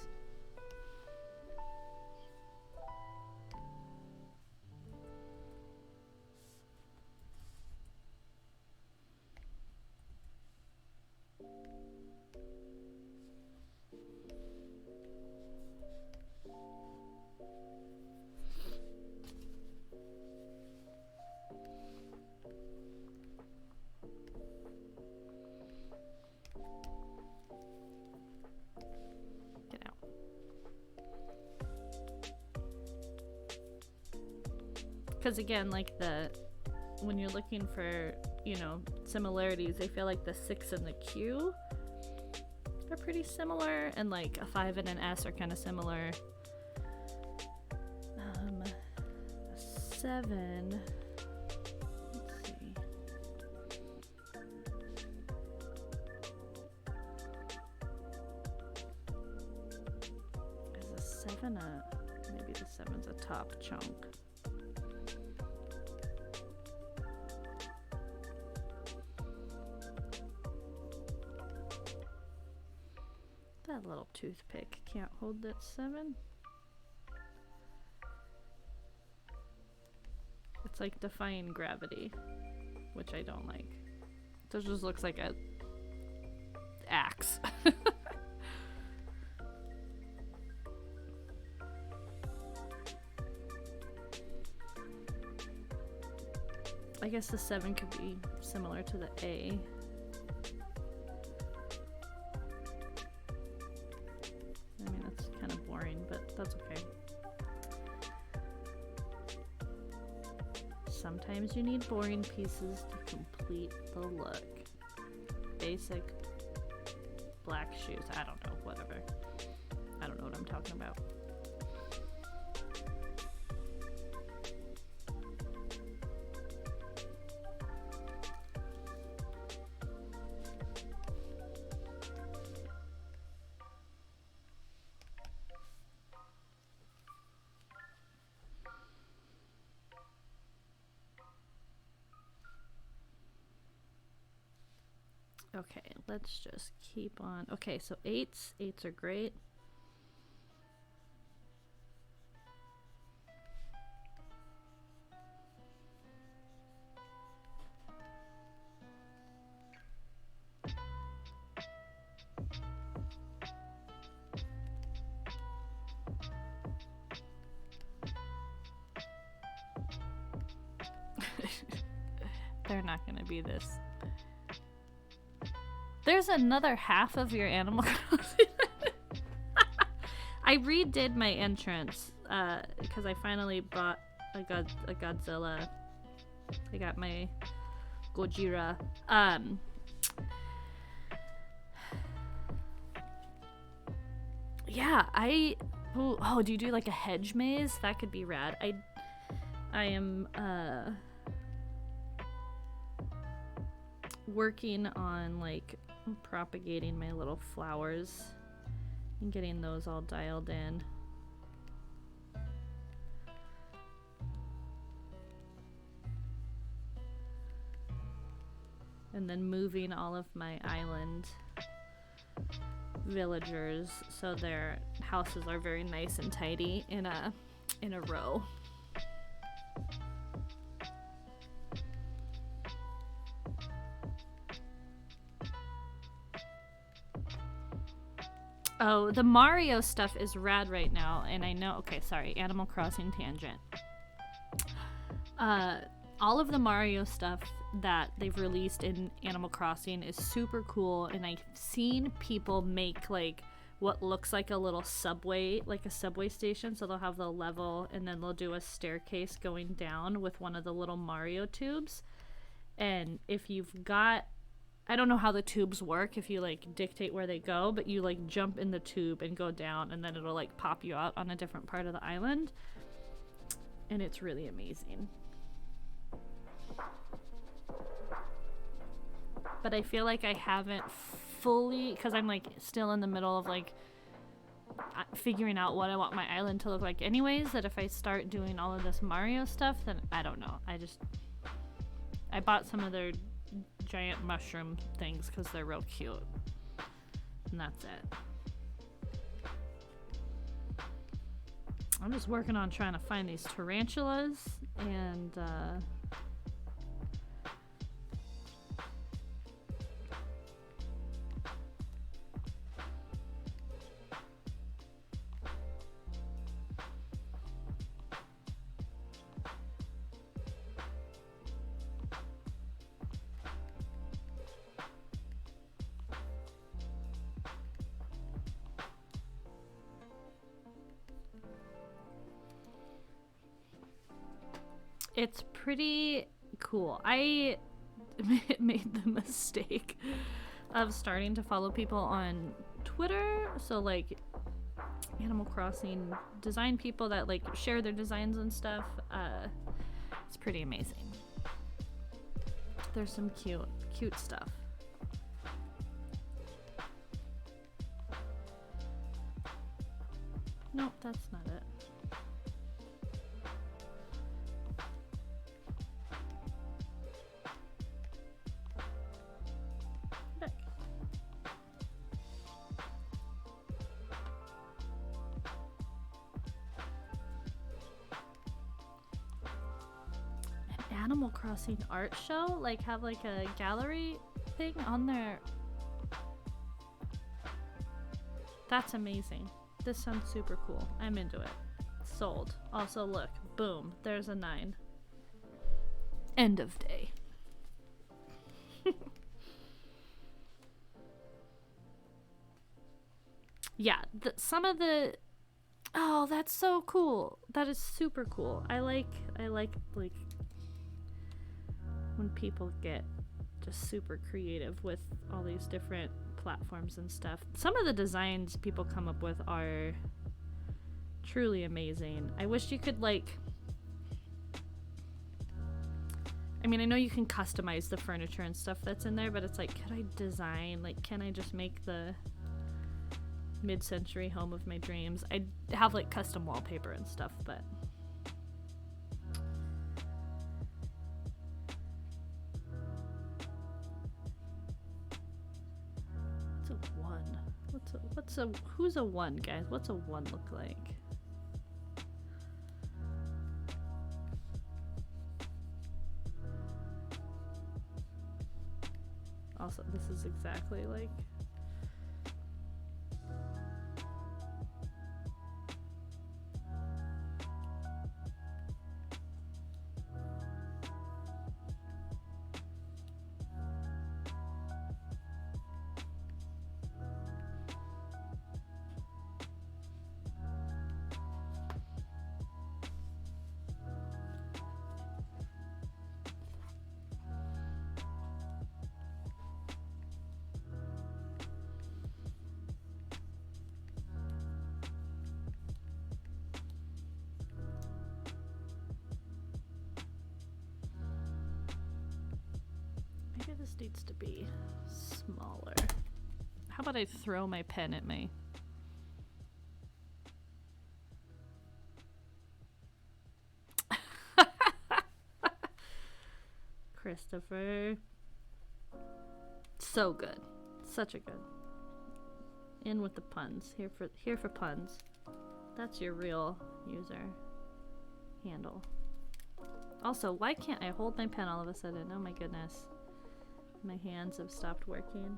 Because again, like when you're looking for, you know, similarities, I feel like the 6 and the Q are pretty similar, and like a 5 and an S are kind of similar. 7. Let's see. Is the 7 maybe the 7's a top chunk. That little toothpick can't hold that 7. It's like defying gravity, which I don't like. It just looks like a axe. I guess the 7 could be similar to the A. I mean, that's kind of boring, but that's okay. Sometimes you need boring pieces to complete the look. Basic black shoes. I don't know, whatever. I don't know what I'm talking about. Okay, let's just keep on. Okay, so 8s. 8s are great. They're not gonna be this. There's another half of your Animal Crossing. I redid my entrance because I finally bought a Godzilla. I got my Gojira. Yeah, oh, do you do like a hedge maze? That could be rad. I am working on like propagating my little flowers and getting those all dialed in. And then moving all of my island villagers so their houses are very nice and tidy in a row. Oh, the Mario stuff is rad right now, and I know, okay, sorry, Animal Crossing tangent. All of the Mario stuff that they've released in Animal Crossing is super cool, and I've seen people make like what looks like a little subway, like a subway station, so they'll have the level and then they'll do a staircase going down with one of the little Mario tubes. And if you've got, I don't know how the tubes work, if you like dictate where they go, but you like jump in the tube and go down, and then it'll like pop you out on a different part of the island, and it's really amazing. But I feel like I haven't fully, because I'm like still in the middle of like figuring out what I want my island to look like anyways, that if I start doing all of this Mario stuff, then I don't know. I bought some of their giant mushroom things because they're real cute, and that's it. I'm just working on trying to find these tarantulas, and it's pretty cool. I made the mistake of starting to follow people on Twitter, so like Animal Crossing design people that like share their designs and stuff, It's pretty amazing. There's some cute stuff. Nope, that's not it. Look. An Animal Crossing art show? Like have like a gallery thing on there? That's amazing. This sounds super cool. I'm into it. Sold. Also, look. Boom. There's a 9. End of day. Yeah. Some of the... Oh, that's so cool. That is super cool. I like when people get just super creative with all these different platforms and stuff. Some of the designs people come up with are truly amazing. I wish you could like, I mean, I know you can customize the furniture and stuff that's in there, but it's like, could I design, like, can I just make the mid-century home of my dreams? I have like custom wallpaper and stuff, but who's a 1, guys? What's a 1 look like? Also, this is exactly like needs to be smaller. How about I throw my pen at me? Christopher. So good. Such a good. In with the puns. Here for puns. That's your real user handle. Also, why can't I hold my pen all of a sudden? Oh my goodness. My hands have stopped working.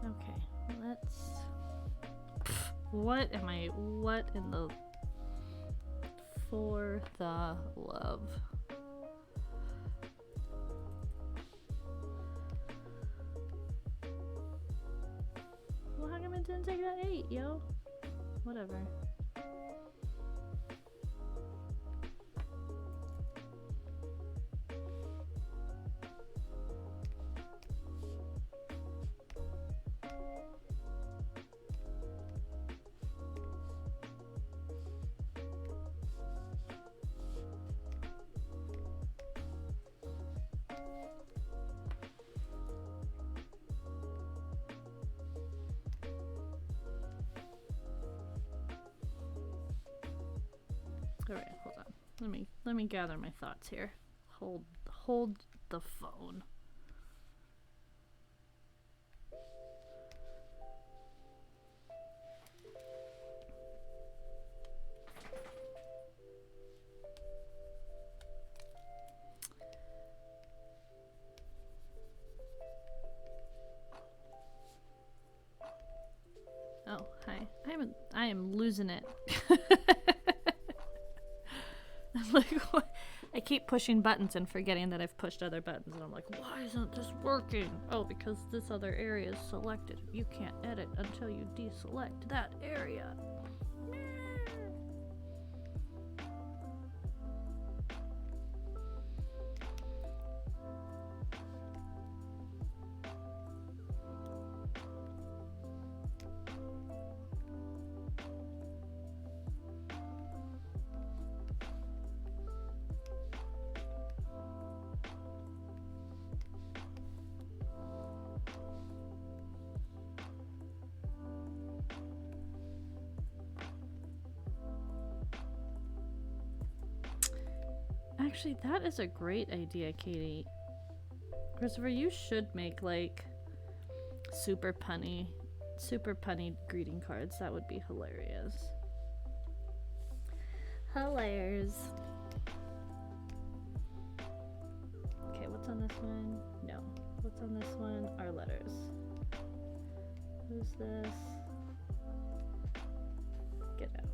Okay, let's... What in the... For the love. Well, how come it didn't take that 8, yo? Whatever. Alright, hold on. Let me gather my thoughts here. Hold the phone. Oh, hi. I am losing it. I'm like, what? I keep pushing buttons and forgetting that I've pushed other buttons, and I'm like, why isn't this working? Oh, because this other area is selected. You can't edit until you deselect that area. Actually, that is a great idea, Katie. Christopher, you should make like super punny greeting cards. That would be hilarious. Hilarious. Okay, what's on this one? No. What's on this one? Our letters. Who's this? Get out.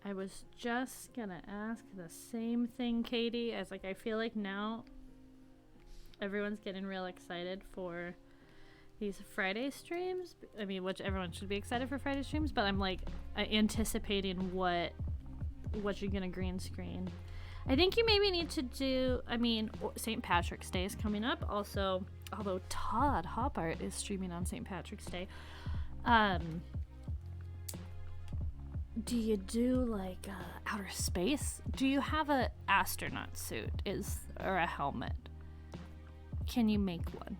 I was just gonna ask the same thing, Katie, as like I feel like now everyone's getting real excited for these Friday streams. I mean, which everyone should be excited for Friday streams, but I'm like anticipating what you're gonna green screen. I think you maybe need to do, I mean, St. Patrick's Day is coming up. Also, although Todd Hopart is streaming on St. Patrick's Day, do you do like outer space? Do you have a astronaut suit or a helmet? Can you make one?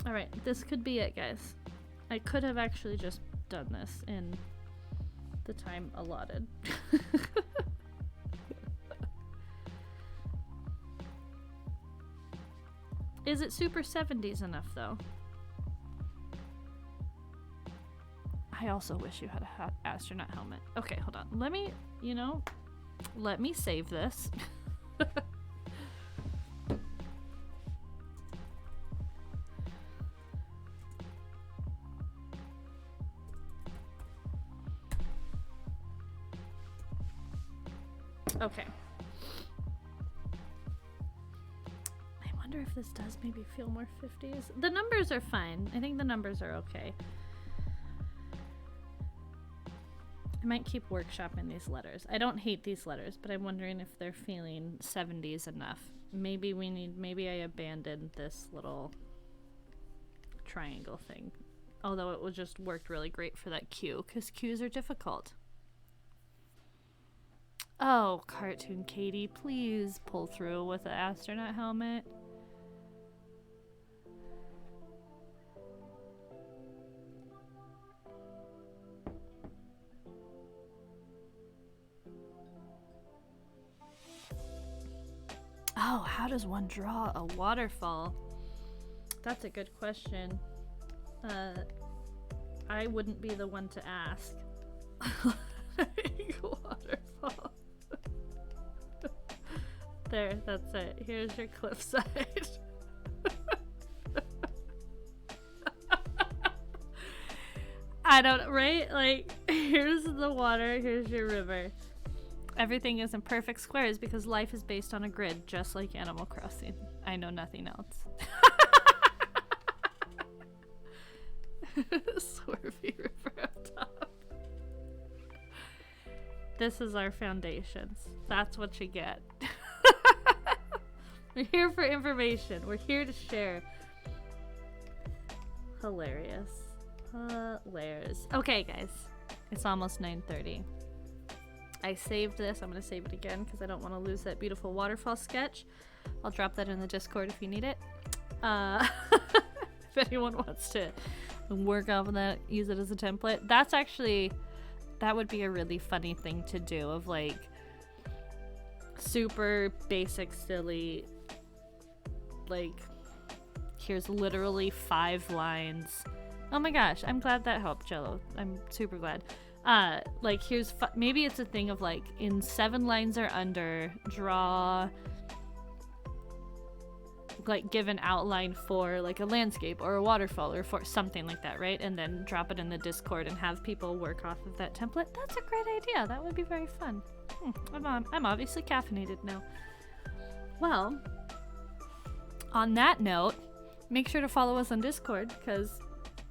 All right, this could be it, guys. I could have actually just done this in the time allotted. Is it super 70s enough, though? I also wish you had a astronaut helmet. Okay, hold on. Let me save this. Okay. I wonder if this does maybe feel more 50s. The numbers are fine. I think the numbers are okay. I might keep workshopping these letters. I don't hate these letters, but I'm wondering if they're feeling 70s enough. Maybe I abandoned this little triangle thing. Although it would just worked really great for that Q, because Qs are difficult. Oh, Cartoon Katie, please pull through with the astronaut helmet. Oh, how does one draw a waterfall? That's a good question. I wouldn't be the one to ask. Waterfall. There, that's it. Here's your cliffside. I don't, right? Like, here's the water, here's your river. Everything is in perfect squares because life is based on a grid, just like Animal Crossing. I know nothing else. Swervy river up top. This is our foundations. That's what you get. We're here for information. We're here to share. Hilarious. Hilarious. Okay, guys. It's almost 9:30. I saved this. I'm going to save it again because I don't want to lose that beautiful waterfall sketch. I'll drop that in the Discord if you need it. If anyone wants to work off of that, use it as a template. That would be a really funny thing to do, of like super basic, silly, like here's literally 5 lines. Oh my gosh, I'm glad that helped, Jello. I'm super glad. Like here's maybe it's a thing of like in 7 lines or under, draw, like give an outline for like a landscape or a waterfall or for something like that, right? And then drop it in the Discord and have people work off of that template. That's a great idea. That would be very fun. I'm obviously caffeinated now. Well, on that note, make sure to follow us on Discord because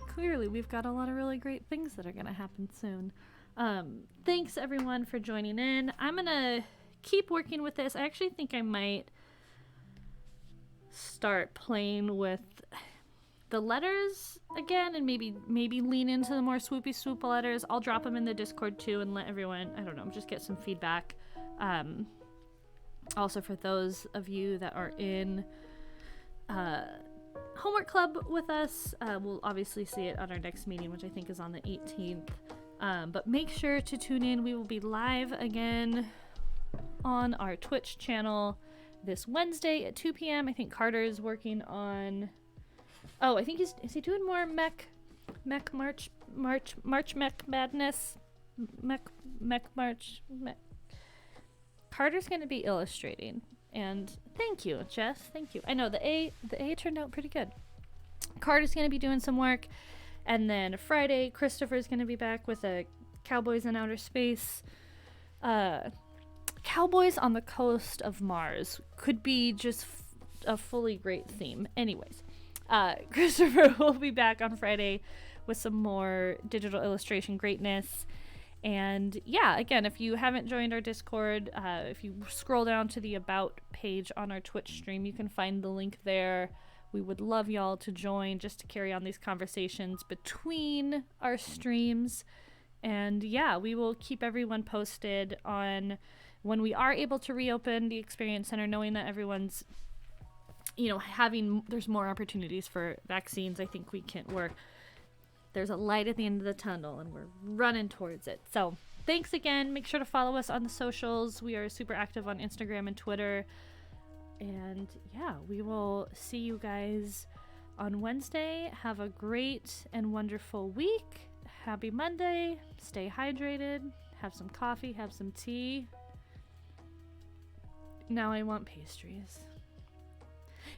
clearly we've got a lot of really great things that are going to happen soon. Thanks everyone for joining in. I'm going to keep working with this. I actually think I might start playing with the letters again and maybe lean into the more swoopy swoop letters. I'll drop them in the Discord too and let everyone, I don't know, just get some feedback. Also for those of you that are in homework club with us, we'll obviously see it on our next meeting, which I think is on the 18th. But make sure to tune in. We will be live again on our Twitch channel this Wednesday at 2 p.m. I think Carter is working on... Oh, I think is he doing more Mech March Mech Madness? Mech March... Carter's going to be illustrating. And thank you, Jess. Thank you. I know the A turned out pretty good. Carter's going to be doing some work. And then Friday, Christopher's going to be back with a Cowboys in Outer Space. Cowboys on the Coast of Mars could be just a fully great theme. Anyways, Christopher will be back on Friday with some more digital illustration greatness. And yeah, again, if you haven't joined our Discord, if you scroll down to the About page on our Twitch stream, you can find the link there. We would love y'all to join just to carry on these conversations between our streams. And yeah, we will keep everyone posted on when we are able to reopen the Experience Center, knowing that everyone's, there's more opportunities for vaccines. I think there's a light at the end of the tunnel and we're running towards it. So thanks again. Make sure to follow us on the socials. We are super active on Instagram and Twitter. And yeah, we will see you guys on Wednesday. Have a great and wonderful week. Happy Monday. Stay hydrated. Have some coffee. Have some tea. Now I want pastries.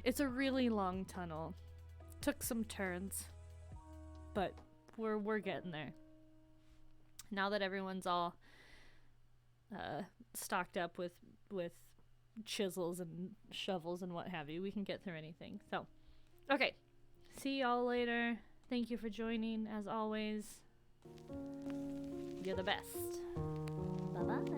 It's a really long tunnel. Took some turns. But we're getting there. Now that everyone's all stocked up with chisels and shovels and what have you, we can get through anything. So, okay. See y'all later. Thank you for joining, as always. You're the best. Bye-bye.